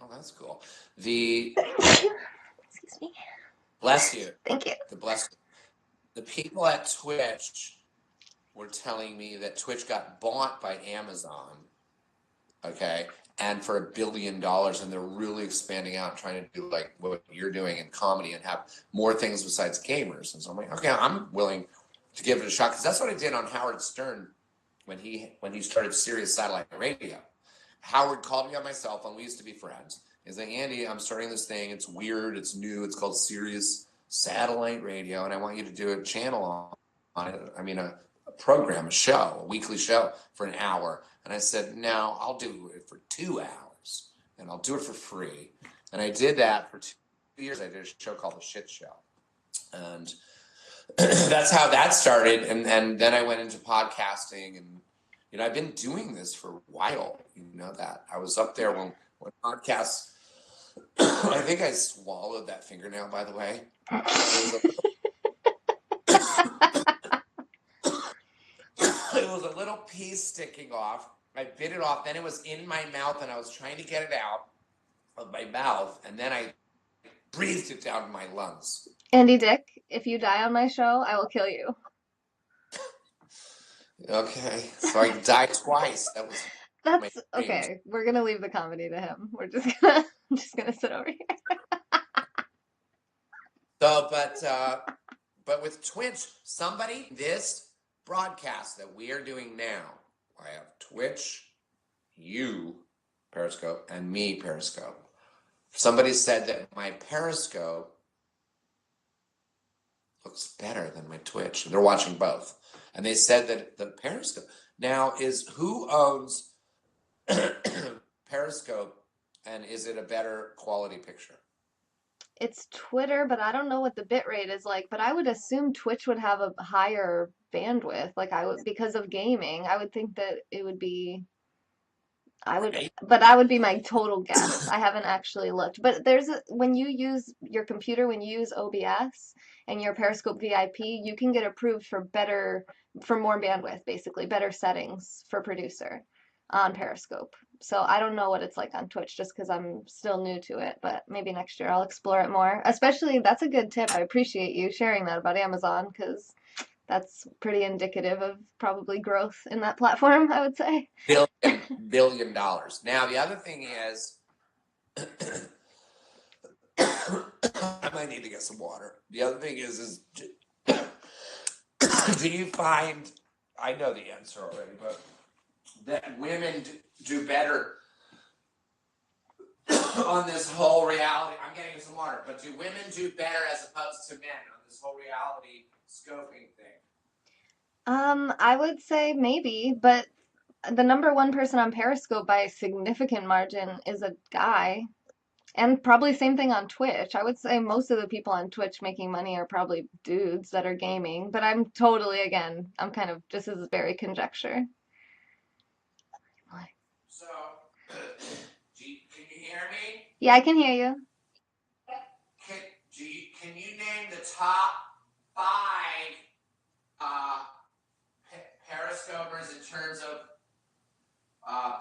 Oh, that's cool. Excuse me. Bless you. Thank you. The people at Twitch were telling me that Twitch got bought by Amazon okay, and for $1 billion, and they're really expanding out, trying to do like what you're doing in comedy and have more things besides gamers. And so I'm like, okay, I'm willing to give it a shot because that's what I did on Howard Stern when he started Sirius Satellite Radio. Howard called me on my cell phone. We used to be friends. He's like, Andy, I'm starting this thing. It's weird. It's new. It's called Sirius Satellite Radio, and I want you to do a channel on it. I mean, a program, a show, a weekly show for an hour. And I said, no, I'll do it for 2 hours, and I'll do it for free. And I did that for 2 years. I did a show called The Shit Show, and that's how that started. And then I went into podcasting, and I've been doing this for a while. You know that I was up there when podcasts. I think I swallowed that fingernail, by the way. It was a little piece sticking off. I bit it off. Then it was in my mouth, and I was trying to get it out of my mouth, and then I breathed it down to my lungs. Andy Dick, if you die on my show, I will kill you. Okay, so I died twice. That was That's dreams. okay. We're gonna leave the comedy to him. I'm just gonna sit over here. So, but with Twitch, this broadcast that we are doing now, I have Twitch, you, Periscope, and me, Periscope. Somebody said that my Periscope looks better than my Twitch. They're watching both. And they said that the Periscope now is who owns Periscope, and is it a better quality picture? It's Twitter, but I don't know what the bit rate is like. But I would assume Twitch would have a higher bandwidth, like I would because of gaming. I would think that it would be. But I would be my total guess. I haven't actually looked. But when you use your computer, when you use OBS and your Periscope VIP, you can get approved for more bandwidth, basically, better settings for producer on Periscope. So I don't know what it's like on Twitch just because I'm still new to it, but maybe next year I'll explore it more. Especially, that's a good tip. I appreciate you sharing that about Amazon because that's pretty indicative of probably growth in that platform, I would say. Billion dollars. Now, the other thing is, I might need to get some water. The other thing is do you find, I know the answer already, but that women do better on this whole reality? I'm getting some water, but do women do better as opposed to men on this whole reality scoping thing? I would say maybe, but the number one person on Periscope by a significant margin is a guy. And probably same thing on Twitch. I would say most of the people on Twitch making money are probably dudes that are gaming, but I'm kind of, this is very conjecture. So, can you hear me? Yeah, I can hear you. Can you name the top 5 Periscopers in terms of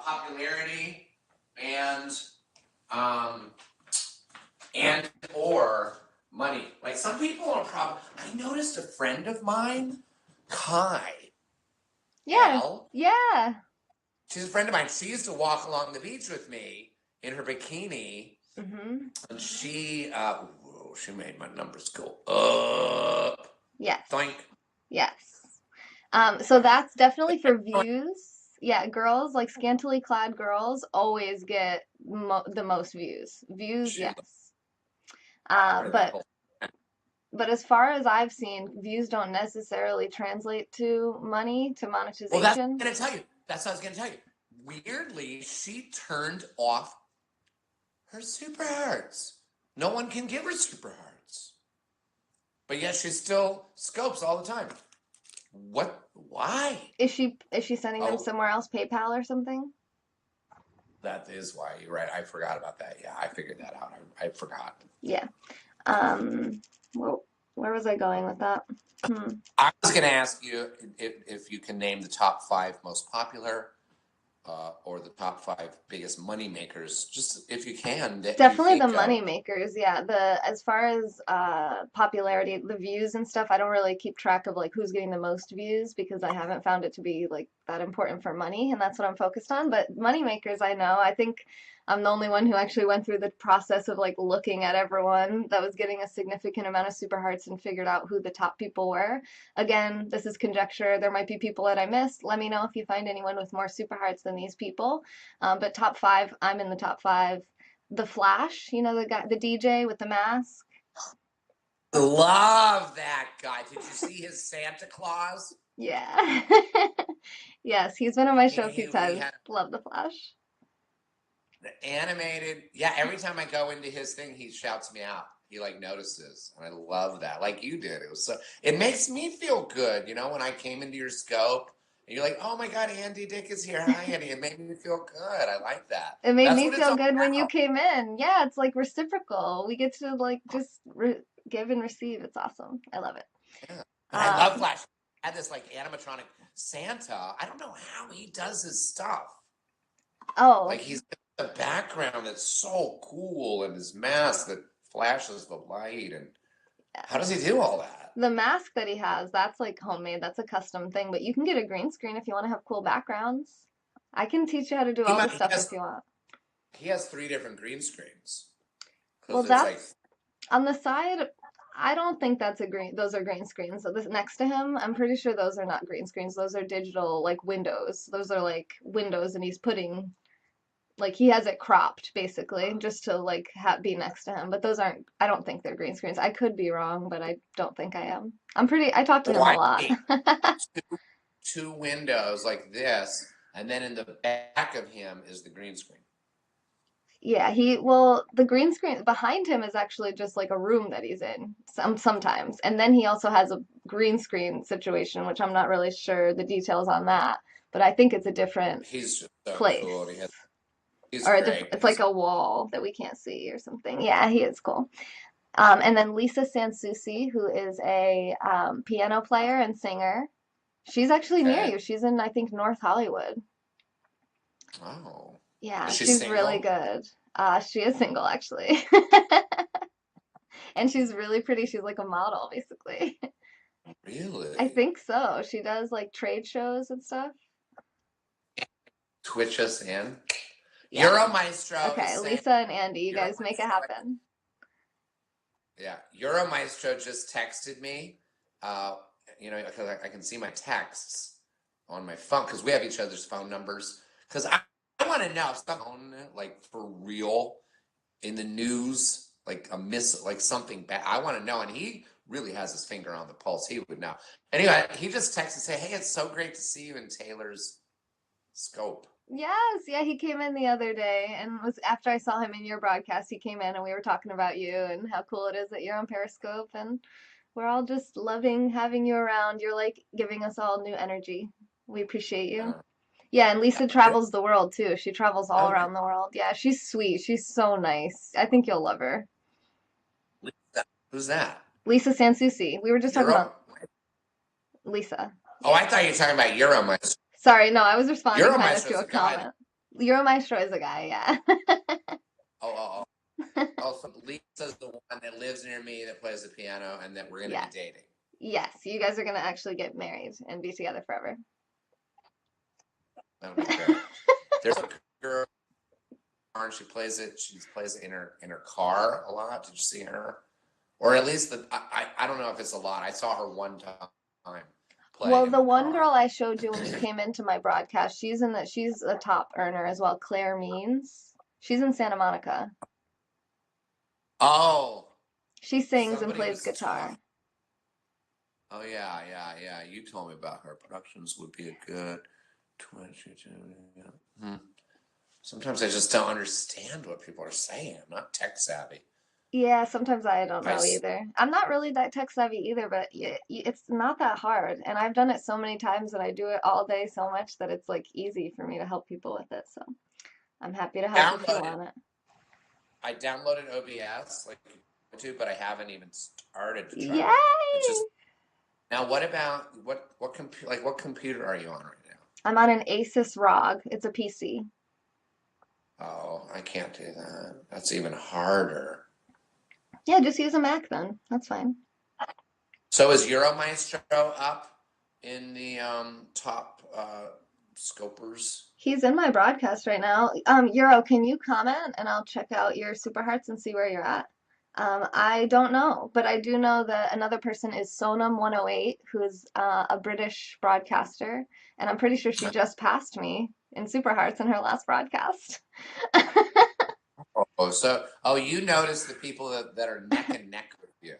popularity and or money? Like, some people are I noticed a friend of mine, Kai. Yeah. Elle, Yeah. she's a friend of mine. She used to walk along the beach with me in her bikini, and she made my numbers go up. Yes. Doink. Yes. So that's definitely for views. Yeah, girls, like scantily clad girls, always get the most views. Views, yes. But as far as I've seen, views don't necessarily translate to money, to monetization. Well, that's what I was going to tell you. That's what I was going to tell you. Weirdly, she turned off her super hearts. No one can give her super hearts. But yet she still scopes all the time. What? Why? Is she sending them somewhere else, PayPal or something? That is why. You're right. I forgot about that. Yeah, I figured that out. I forgot. Yeah. Well, where was I going with that? I was going to ask you if you can name the top 5 most popular or the top 5 biggest money makers, just if you can. Definitely the money makers, yeah. As far as popularity, the views and stuff, I don't really keep track of like who's getting the most views because I haven't found it to be like that important for money, and that's what I'm focused on. But money makers, I know. I think I'm the only one who actually went through the process of like looking at everyone that was getting a significant amount of super hearts and figured out who the top people were. Again, this is conjecture. There might be people that I missed. Let me know if you find anyone with more super hearts than these people. But top five, I'm in the top five. The Flash, you know, the guy, the DJ with the mask. Love that guy. Did you see his Santa Claus? Yeah. Yes, he's been on my show a few He times. had Love the Flash. the animated. Yeah, every time I go into his thing, he shouts me out. He like notices, and I love that. Like you did. It was so. It makes me feel good, you know, when I came into your scope, and you're like, "Oh my God, Andy Dick is here. Hi, Andy." It made me feel good. I like that. It made That's me what it's feel all good when you about. came in. Yeah, it's like reciprocal. We get to like just give and receive. It's awesome. I love it. Yeah. And I love Um, Flash. I had this like animatronic Santa. I don't know how he does his stuff. Like oh, he's got a background that's so cool and his mask that flashes the light. And how does he do all that? the mask that he has, that's like homemade. That's a custom thing, but you can get a green screen if you want to have cool backgrounds. I can teach you how to do He all might, this stuff if you want. he has 3 different green screens. Well, Because it's like that's on the side. I don't think that's a green. Those are green screens. So this next to him, I'm pretty sure those are not green screens. Those are digital like windows. Those are like windows, and he's putting like he has it cropped basically just to like be next to him. But those aren't. I don't think they're green screens. I could be wrong, but I don't think I am. I'm pretty. I talk to him a lot. why two windows like this, and then in the back of him is the green screen. Yeah, well, the green screen behind him is actually just like a room that he's in sometimes. And then he also has a green screen situation, which I'm not really sure the details on that, but I think it's a different He's just so place cool. He's or great. it's like a wall that we can't see or something. Yeah, he is cool. And then Lisa Sansusi, who is a piano player and singer. She's actually near Okay. you. She's in, I think, North Hollywood. Oh. Yeah, Is she she's really single? good. She is single, actually. And she's really pretty. She's like a model, basically. I Really? think so. She does like trade shows and stuff. Twitch us in. Yeah. Euro Maestro is Okay, saying Lisa and Andy, you Euro guys make it Maestro. happen. Yeah, Euro Maestro just texted me. Uh, you know, because I can see my texts on my phone because we have each other's phone numbers. Because I want to know if someone like for real in the news, like like something bad. I want to know, and he really has his finger on the pulse. He would know. Anyway, he just texted and say, "Hey, it's so great to see you in Taylor's scope." Yes, yeah, he came in the other day and was after I saw him in your broadcast, he came in and we were talking about you and how cool it is that you're on Periscope and we're all just loving having you around. You're like giving us all new energy. We appreciate you. Uh, Yeah, and Lisa yeah. travels the world too. She travels all Oh, around the world. Yeah, she's sweet. She's so nice. I think you'll love her. who's that? Lisa Sansusi. We were just talking about Euro. Lisa. Oh, I thought you were talking about Euro Maestro. Sorry, no, I was responding kind of Euromeister to is a a guy. comment. Euromaestro is a guy, yeah. Oh. Also, Lisa's the one that lives near me that plays the piano, and that we're going to Yes. be dating. Yes, you guys are gonna actually get married and be together forever. That would be great. There's a girl, and she plays it. She plays it in her car a lot. Did you see her? Or at least I don't know if it's a lot. I saw her one time playing Well, in the her one car. girl I showed you when you came into my broadcast, she's a top earner as well, Claire Means. She's in Santa Monica. Oh, She sings and somebody plays was guitar. talking. Oh yeah. You told me about her. Productions would be a good 22. Yeah. Sometimes I just don't understand what people are saying. I'm not tech savvy. Yeah, sometimes I don't I know either. I'm not really that tech savvy either, but it's not that hard. And I've done it so many times and I do it all day so much that it's like easy for me to help people with it. So I'm happy to help if you want it. I downloaded OBS like to, but I haven't even started to try Yay! it. It's just now. What about what computer are you on right now? I'm on an Asus ROG. It's a PC. Oh, I can't do that. That's even harder. Yeah, just use a Mac then. That's fine. So is Euromaestro up in the top scopers? He's in my broadcast right now. Euro, can you comment and I'll check out your super hearts and see where you're at? I don't know, but I do know that another person is Sonam108, who is a British broadcaster, and I'm pretty sure she just passed me in super hearts in her last broadcast. You notice the people that are neck and neck with you.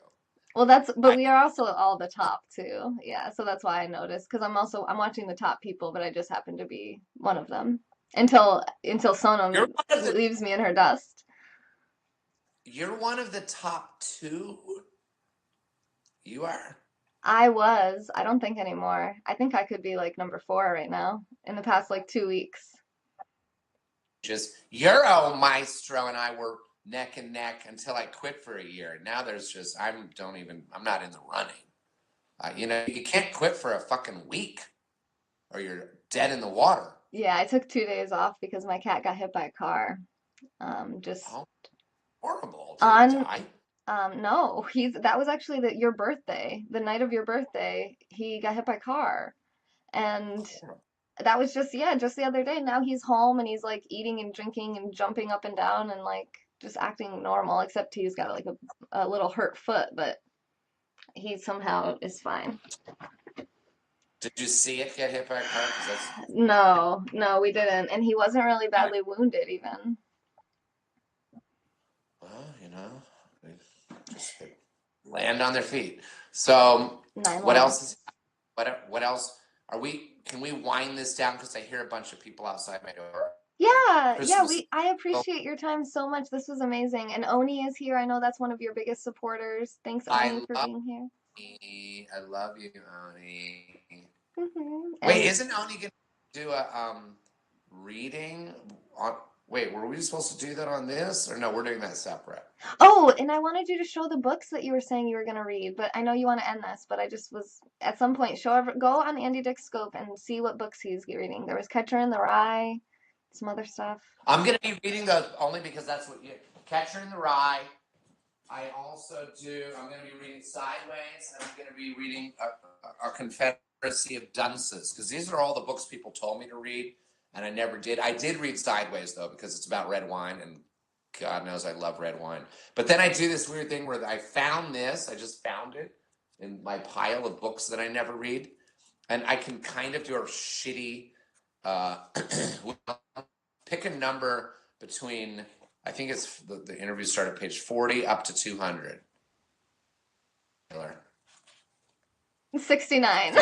Well, but we are also all the top too. Yeah, so that's why I noticed because I'm watching the top people, but I just happen to be one of them until You're Sonam one of the leaves me in her dust. you're one of the top two. You are. I was. I don't think anymore. I think I could be like number 4 right now in the past like 2 weeks. Just Euro Maestro and I were neck and neck until I quit for a year. Now there's just I'm not in the running. You can't quit for a fucking week or you're dead in the water. Yeah, I took 2 days off because my cat got hit by a car. Just Oh, horrible. Did he on die? no, that was actually your birthday, the night of your birthday, he got hit by a car. And Horrible. that was just the other day. Now he's home and he's like eating and drinking and jumping up and down and like just acting normal, except he's got like a little hurt foot, but he somehow is fine. Did you see it get hit by a car? 'Cause that's No, no, we didn't. And he wasn't really badly wounded even. well, they just land on their feet. So what 9/11. else is what else can we wind this down because I hear a bunch of people outside my door. Yeah, Christmas. I appreciate your time so much. This was amazing. And Oni is here. I know that's one of your biggest supporters. Thanks, Oni, for being here. I love you, Oni. And Wait, isn't Oni gonna do a reading on? Wait, were we supposed to do that on this, or no? We're doing that separate. oh, and I wanted you to show the books that you were saying you were gonna read, but I know you want to end this, but I just was at some point go on Andy Dick's Scope and see what books he's reading. There was Catcher in the Rye, some other stuff. I'm gonna be reading those only because that's what Catcher in the Rye. I'm gonna be reading Sideways, and I'm gonna be reading a Confederacy of Dunces, because these are all the books people told me to read, and I never did. I did read Sideways, though, because it's about red wine, and God knows I love red wine. But then I do this weird thing where I just found it in my pile of books that I never read, and I can kind of do a shitty, pick a number between, I think it's the interview started at page 40 up to 200. 69.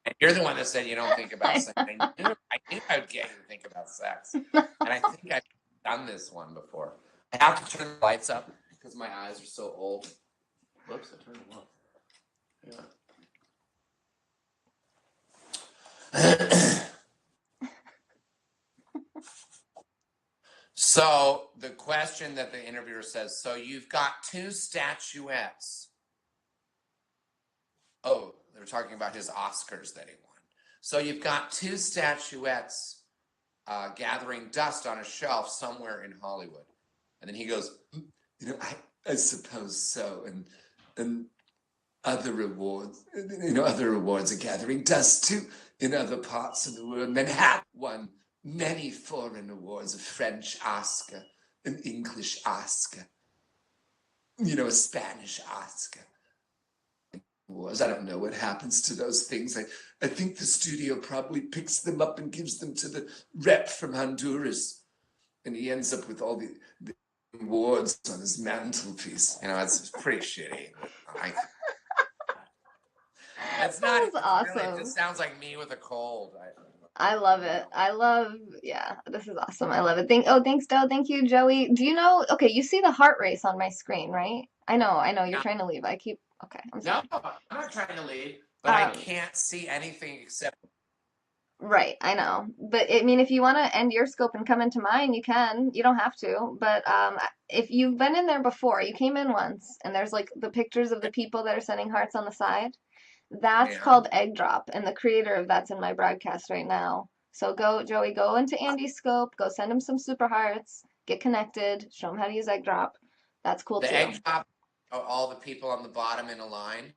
And you're the one that said you don't think about sex. I knew I would get you to think about sex. And I think I've done this one before. I have to turn the lights up because my eyes are so old. Whoops, I turned them off. So the question that the interviewer says, so you've got 2 statuettes. Oh, they're talking about his Oscars that he won. So you've got 2 statuettes gathering dust on a shelf somewhere in Hollywood. And then he goes, I suppose so. And other awards, other awards are gathering dust too in other parts of the world. Manhattan won many foreign awards, a French Oscar, an English Oscar, a Spanish Oscar. I don't know what happens to those things. I think the studio probably picks them up and gives them to the rep from Honduras. And he ends up with all the awards on his mantelpiece. It's pretty shitty. That's not awesome. Really, it just sounds like me with a cold. I love it. This is awesome. I love it. Thanks, Del. Thank you, Joey. Do you know, okay, you see the heart race on my screen, right? I know, you're trying to leave. Okay, I'm sorry. No, I'm not trying to leave, but I can't see anything except. Right, I know. But I mean, if you want to end your scope and come into mine, you can. You don't have to. But if you've been in there before, you came in once, and there's like the pictures of the people that are sending hearts on the side. That's called Egg Drop, and the creator of that's in my broadcast right now. So Joey, go into Andy's scope, go send him some super hearts, get connected, show him how to use Egg Drop. That's cool too. The Egg Drop, all the people on the bottom in a line.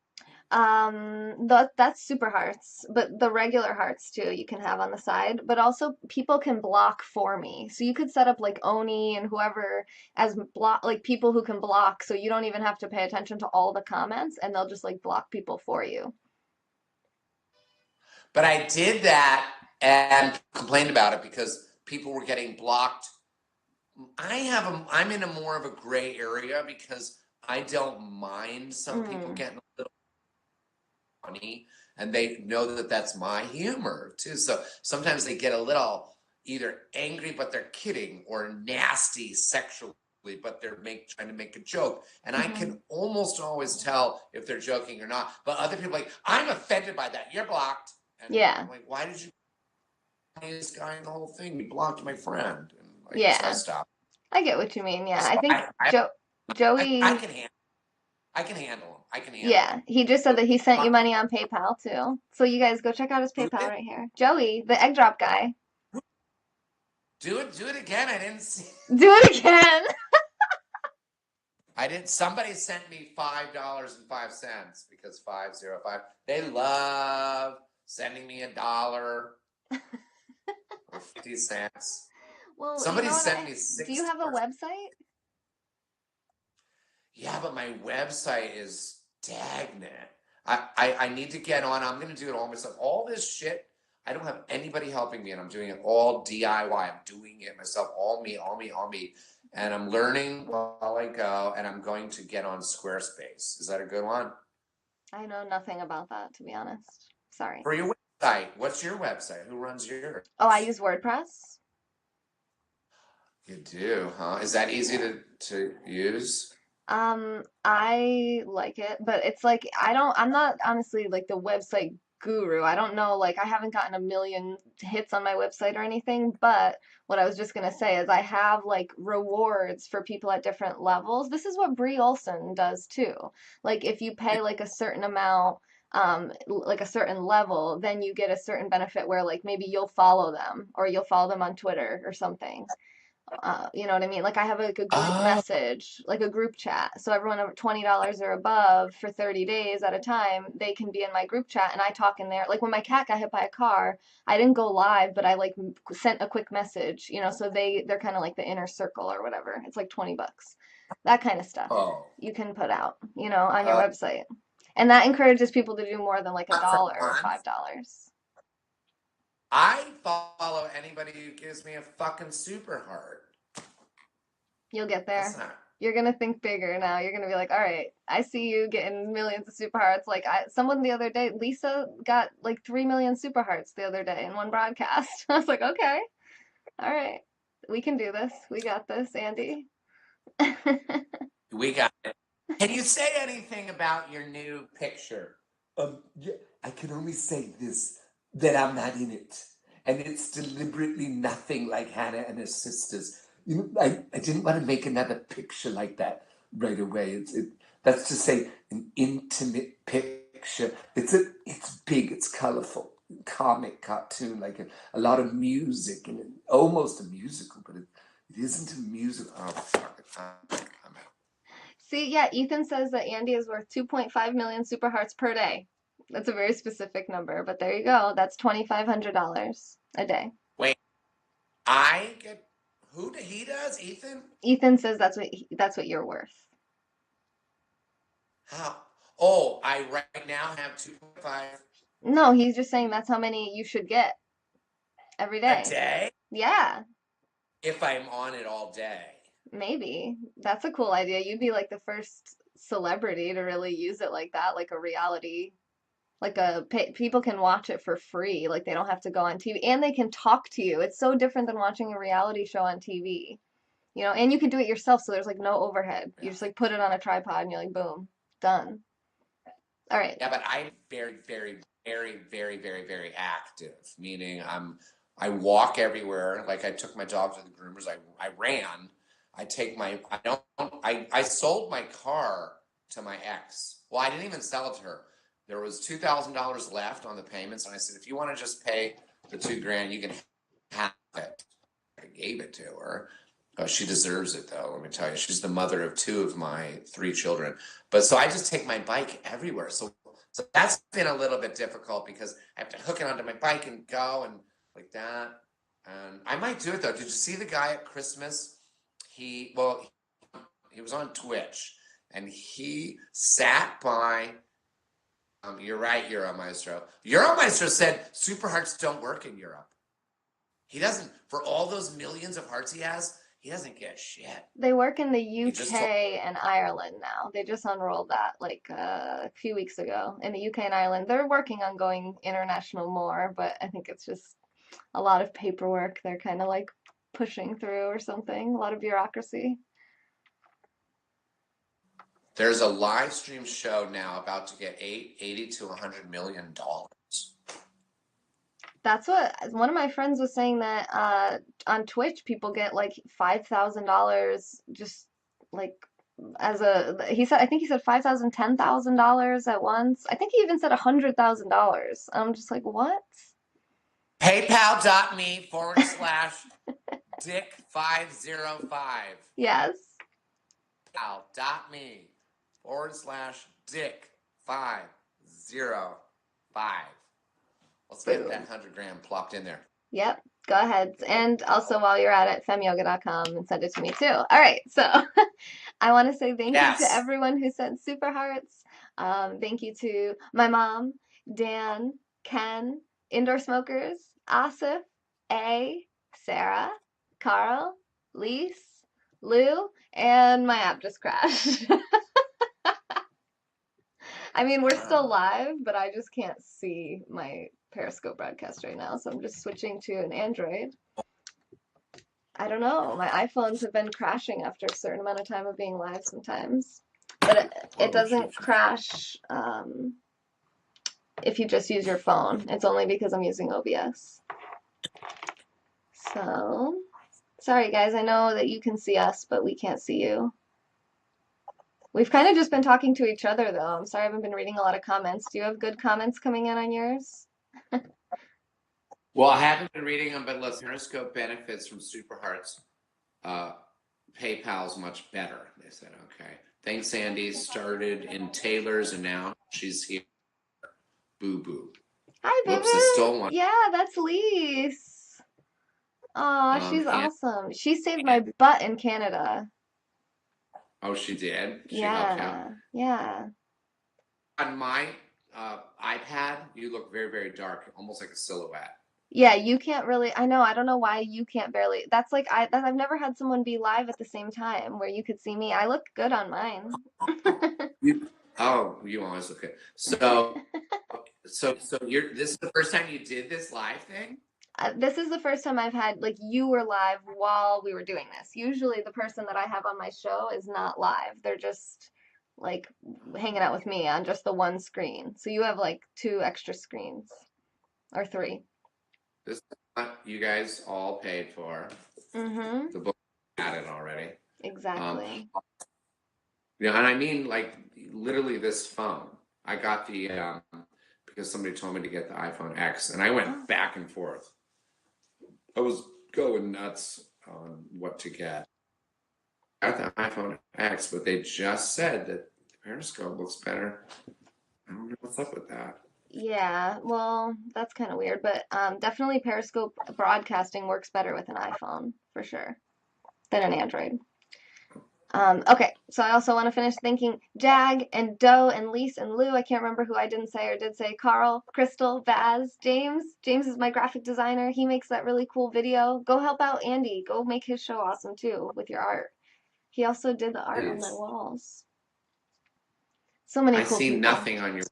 That's super hearts, but the regular hearts too you can have on the side, but also people can block for me. So you could set up like Oni and whoever as block, like people who can block, so you don't even have to pay attention to all the comments and they'll just like block people for you. But I did that and complained about it because people were getting blocked. I'm in a more of a gray area because I don't mind some people Mm, getting a little funny, and they know that that's my humor too. So sometimes they get a little either angry, but they're kidding, or nasty sexually, but they're trying to make a joke. And I hmm. can almost always tell if they're joking or not. But other people are like, I'm offended by that. You're blocked. And Yeah. I'm like, why did you this guy in the whole thing? You blocked my friend. And like, so I Yeah. stopped. I get what you mean. Yeah. So I think I Joey, can handle. I can handle him. I can handle yeah, he just said him. that he sent you money on PayPal too. So you guys go check out his Who PayPal did? right here. Joey, the egg drop guy. Do it. Do it again. I didn't see. Do it again. I didn't. Somebody sent me $5.05 because 505. They love sending me $1 or 50 cents. Well, you Somebody know what sent me do you have a $6. website? Yeah, but my website is stagnant. I need to get on. I'm going to do it all myself. All this shit, I don't have anybody helping me, and I'm doing it all DIY. I'm doing it myself, all me, all me, all me. And I'm learning while I go, and I'm going to get on Squarespace. Is that a good one? I know nothing about that, to be honest. Sorry. For your website, what's your website? Who runs yours? Oh, I use WordPress. You do, huh? Is that easy Yeah. to use? I like it, but it's like I'm not honestly like the website guru. I don't know, like I haven't gotten a million hits on my website or anything, but what I was just gonna say is I have like rewards for people at different levels. This is what Brie Olson does too. Like if you pay like a certain amount, like a certain level, then you get a certain benefit where like maybe you'll follow them or you'll follow them on Twitter or something. You know what I mean? Like I have like a group Oh, message, like a group chat. So everyone over $20 or above for 30 days at a time, they can be in my group chat and I talk in there. Like when my cat got hit by a car, I didn't go live, but I like sent a quick message, you know, so they're kind of like the inner circle or whatever. It's like $20. That kind of stuff oh, you can put out, you know, on your uh, website. And that encourages people to do more than like a not for dollar or fun. $5. I follow anybody who gives me a fucking super heart. You'll get That's there. not. You're gonna think bigger now. You're gonna be like, all right, I see you getting millions of super hearts. Like someone the other day, Lisa got like 3 million super hearts the other day in one broadcast. I was like, okay, all right, we can do this. We got this, Andy. We got it. Can you say anything about your new picture? Yeah, I can only say this, that I'm not in it. And it's deliberately nothing like Hannah and her sisters. You know, I didn't want to make another picture like that right away. That's to say an intimate picture. It's big, it's colorful, comic, cartoon, like a lot of music and almost a musical, but it isn't a musical. Oh fuck! I'm out. See, yeah, Ethan says that Andy is worth 2.5 million super hearts per day. That's a very specific number, but there you go. That's $2,500 a day. Wait, I get he does? Ethan? Ethan says that's what you're worth. How? Oh, I right now have 2.5 No, he's just saying that's how many you should get every a day. day Yeah, if I'm on it all day. maybe. That's a cool idea. You'd be like the first celebrity to really use it like that, like a reality, people can watch it for free. Like they don't have to go on TV and they can talk to you. It's so different than watching a reality show on TV, you know, and you can do it yourself. So there's like no overhead. You Yeah. just like put it on a tripod and you're like, boom, done. All right. Yeah, but I'm very, very, very, very, very, very active. Meaning I walk everywhere. Like I took my dog to the groomers. I ran. I sold my car to my ex. Well, I didn't even sell it to her. There was $2,000 left on the payments, and I said, if you want to just pay the $2,000, you can have it. I gave it to her. Oh, she deserves it, though. Let me tell you, she's the mother of two of my three children. But so I just take my bike everywhere. So So that's been a little bit difficult because I have to hook it onto my bike and go and like that. And I might do it though. Did you see the guy at Christmas? He was on Twitch and he sat by. You're right, Euromaestro. Euromaestro said Super Hearts don't work in Europe. He doesn't. For all those millions of hearts he has, he doesn't get shit. They work in the just UK and Ireland now. They just unrolled that like a few weeks ago. In the UK and Ireland, they're working on going international more, but I think it's just a lot of paperwork they're kind of like pushing through or something. A lot of bureaucracy. There's a live stream show now about to get $80 to $100 million. That's what one of my friends was saying that on Twitch people get like $5,000 just like as a I think he said $5,000, $10,000 at once. I think he even said $100,000. I'm just like, what? PayPal.me/Dick505. Yes. PayPal.me/Dick505. Let's get that 100 grand plopped in there. Yep. Go ahead. And also while you're at it, femyoga.com and send it to me too. All right. So I want to say thank you to everyone who sent super hearts. Thank you to my mom, Dan, Ken, Indoor Smokers, Asif, A, Sarah, Carl, Lise, Lou, and my app just crashed. I mean, we're still live, but I just can't see my Periscope broadcast right now, so I'm just switching to an Android. I don't know. My iPhones have been crashing after a certain amount of time of being live sometimes. But it doesn't crash if you just use your phone. It's only because I'm using OBS. So, sorry guys, I know that you can see us, but we can't see you. We've kind of just been talking to each other, though. I'm sorry I haven't been reading a lot of comments. Do you have good comments coming in on yours? Well, I haven't been reading them, but look, Periscope benefits from Super Hearts. PayPal's much better, they said. Okay. Thanks, Sandy. Started in Taylor's and now she's here. Boo Boo. Hi, Boo Whoops, I stole one. Yeah, that's Lise. Aw, she's awesome. She saved my butt in Canada. Oh, she did? She helped you? Yeah. On my iPad, you look very, very dark, almost like a silhouette. Yeah, you can't really. I know. I don't know why you can't barely. That's like I've never had someone be live at the same time where you could see me. I look good on mine. You always look good. So this is the first time you did this live thing? This is the first time I've had, like, you were live while we were doing this. Usually the person that I have on my show is not live. They're just, like, hanging out with me on just the one screen. So you have, like, 2 extra screens. Or 3. This is what you guys all paid for. Mm-hmm. The book had it already. Exactly. And I mean, like, literally this phone. I got the, because somebody told me to get the iPhone X, and I went back and forth. I was going nuts on what to get. I got the iPhone X, but they just said that the Periscope looks better. I don't know what's up with that. Yeah, well, that's kind of weird, but definitely Periscope broadcasting works better with an iPhone, for sure, than an Android. Okay, so I also want to finish thanking Jag and Doe and Lise and Lou. I can't remember who I didn't say or did say. Carl, Crystal, Baz, James. James is my graphic designer. He makes that really cool video. Go help out Andy. Go make his show awesome too with your art. He also did the art on my walls. So many cool people. I see nothing on your...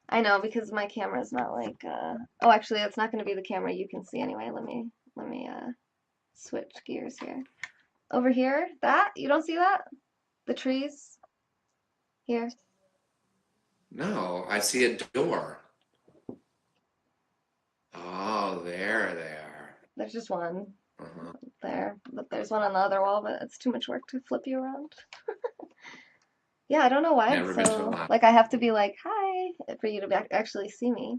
I know, because my camera's not like... Oh, actually, that's not going to be the camera you can see anyway. Let me switch gears here. Over here, that? You don't see that? The trees? Here. No, I see a door. Oh, there they are. There's just one there. But there's one on the other wall, but it's too much work to flip you around. Yeah, I don't know why it's so... Like, I have to be like, hi, for you to actually see me.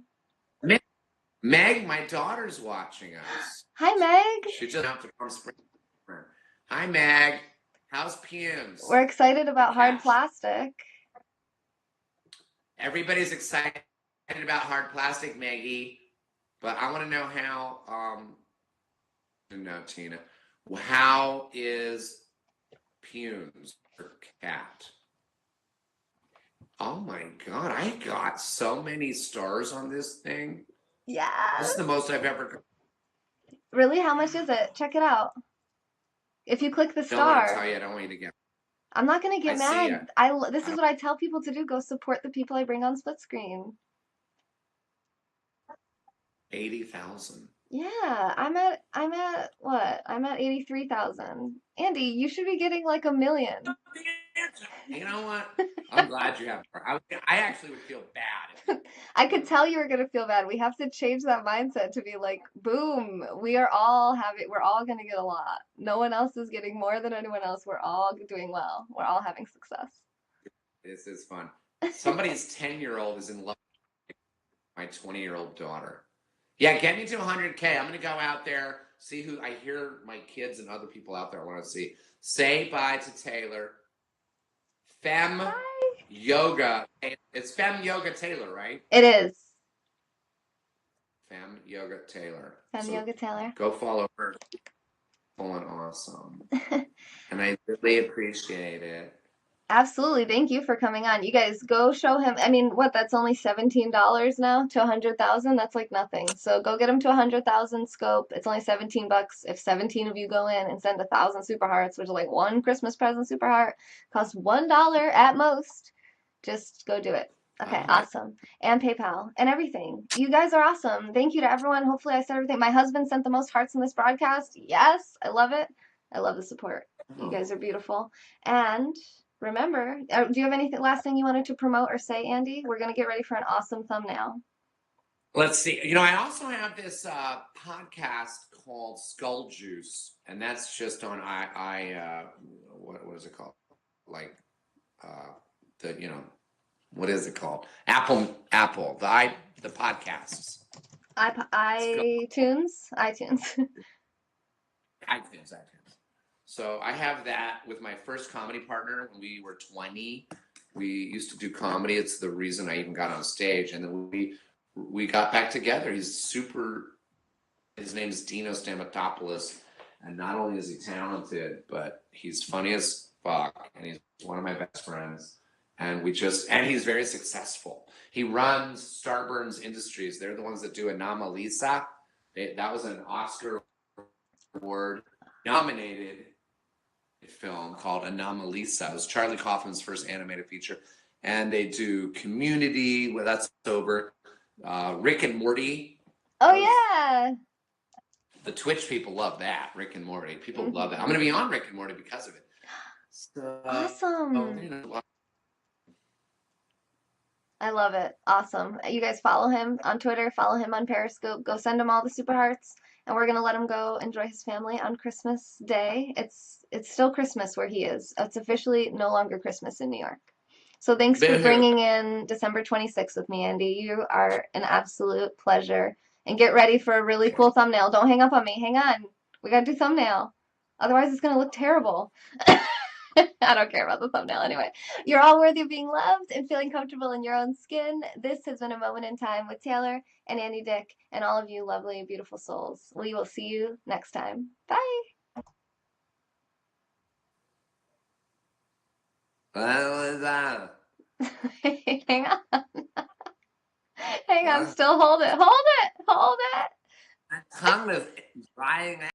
Meg, my daughter's watching us. Hi, Meg. She just out to Palm Springs. Hi, Meg. How's Pumes? We're excited about hard plastic. Everybody's excited about hard plastic, Maggie, but I want to know how. No, Tina. How is Punes or Cat? Oh my God! I got so many stars on this thing. Yeah. This is the most I've ever. Really? How much is it? Check it out. If you click the Don't want to star, tell you. I don't want you to get. I'm not gonna I get see mad. ya. This I is don't. what I tell people to do. Go support the people I bring on Split Screen. 80,000. Yeah, I'm at what? I'm at 83,000. Andy, you should be getting like 1 million. You know what? I'm glad you have. I actually would feel bad. I could tell you were gonna feel bad. We have to change that mindset to be like, boom, we're all gonna get a lot. No one else is getting more than anyone else. We're all doing well. We're all having success. This is fun. Somebody's 10-year-old is in love with my 20-year-old daughter. Yeah, get me to 100K. I'm gonna go out there, see who I hear my kids and other people out there want to see. Say bye to Taylor. Fem Bye. Yoga. It's Fem Yoga Taylor, right? It is. Fem Yoga Taylor. Fem So Yoga Taylor. go follow her. Full and awesome. And I really appreciate it. Absolutely. Thank you for coming on. You guys go show him. I mean, what? That's only $17 now to 100,000. That's like nothing. So go get him to 100,000 scope. It's only $17. If 17 of you go in and send 1,000 super hearts, which is like one Christmas present super heart, costs $1 at most. Just go do it. Okay, awesome. And PayPal and everything. You guys are awesome. Thank you to everyone. Hopefully I said everything. My husband sent the most hearts in this broadcast. Yes, I love it. I love the support. You guys are beautiful. And remember, do you have anything last thing you wanted to promote or say, Andy? We're gonna get ready for an awesome thumbnail. Let's see. You know, I also have this podcast called Skull Juice, and that's just on what is it called? Like what is it called? Apple, the podcasts. iTunes. iTunes. So I have that with my first comedy partner when we were 20. We used to do comedy. It's the reason I even got on stage, and then we got back together. His name is Dino Stamatopoulos, and not only is he talented, but he's funny as fuck, and he's one of my best friends. And he's very successful. He runs Starburns Industries. They're the ones that do Anomalisa. That was an Oscar Award nominated film called Anomalisa. It was Charlie Kaufman's first animated feature. And they do Community. Well, that's over. Rick and Morty. Oh yeah. The Twitch people love that. Rick and Morty. People love that. I'm going to be on Rick and Morty because of it. So, awesome. I love it. Awesome. You guys follow him on Twitter, follow him on Periscope. Go send him all the super hearts, and we're gonna let him go enjoy his family on Christmas Day. It's still Christmas where he is. It's officially no longer Christmas in New York. So thanks for bringing in December 26th with me, Andy. You are an absolute pleasure. And get ready for a really cool thumbnail. Don't hang up on me. Hang on. We gotta do thumbnail. Otherwise, it's gonna look terrible. I don't care about the thumbnail anyway. You're all worthy of being loved and feeling comfortable in your own skin. This has been A Moment in Time with Taylor and Andy Dick and all of you lovely, beautiful souls. We will see you next time. Bye. Hang on. Hang on. Still hold it. Hold it. Hold it. My tongue is drying out.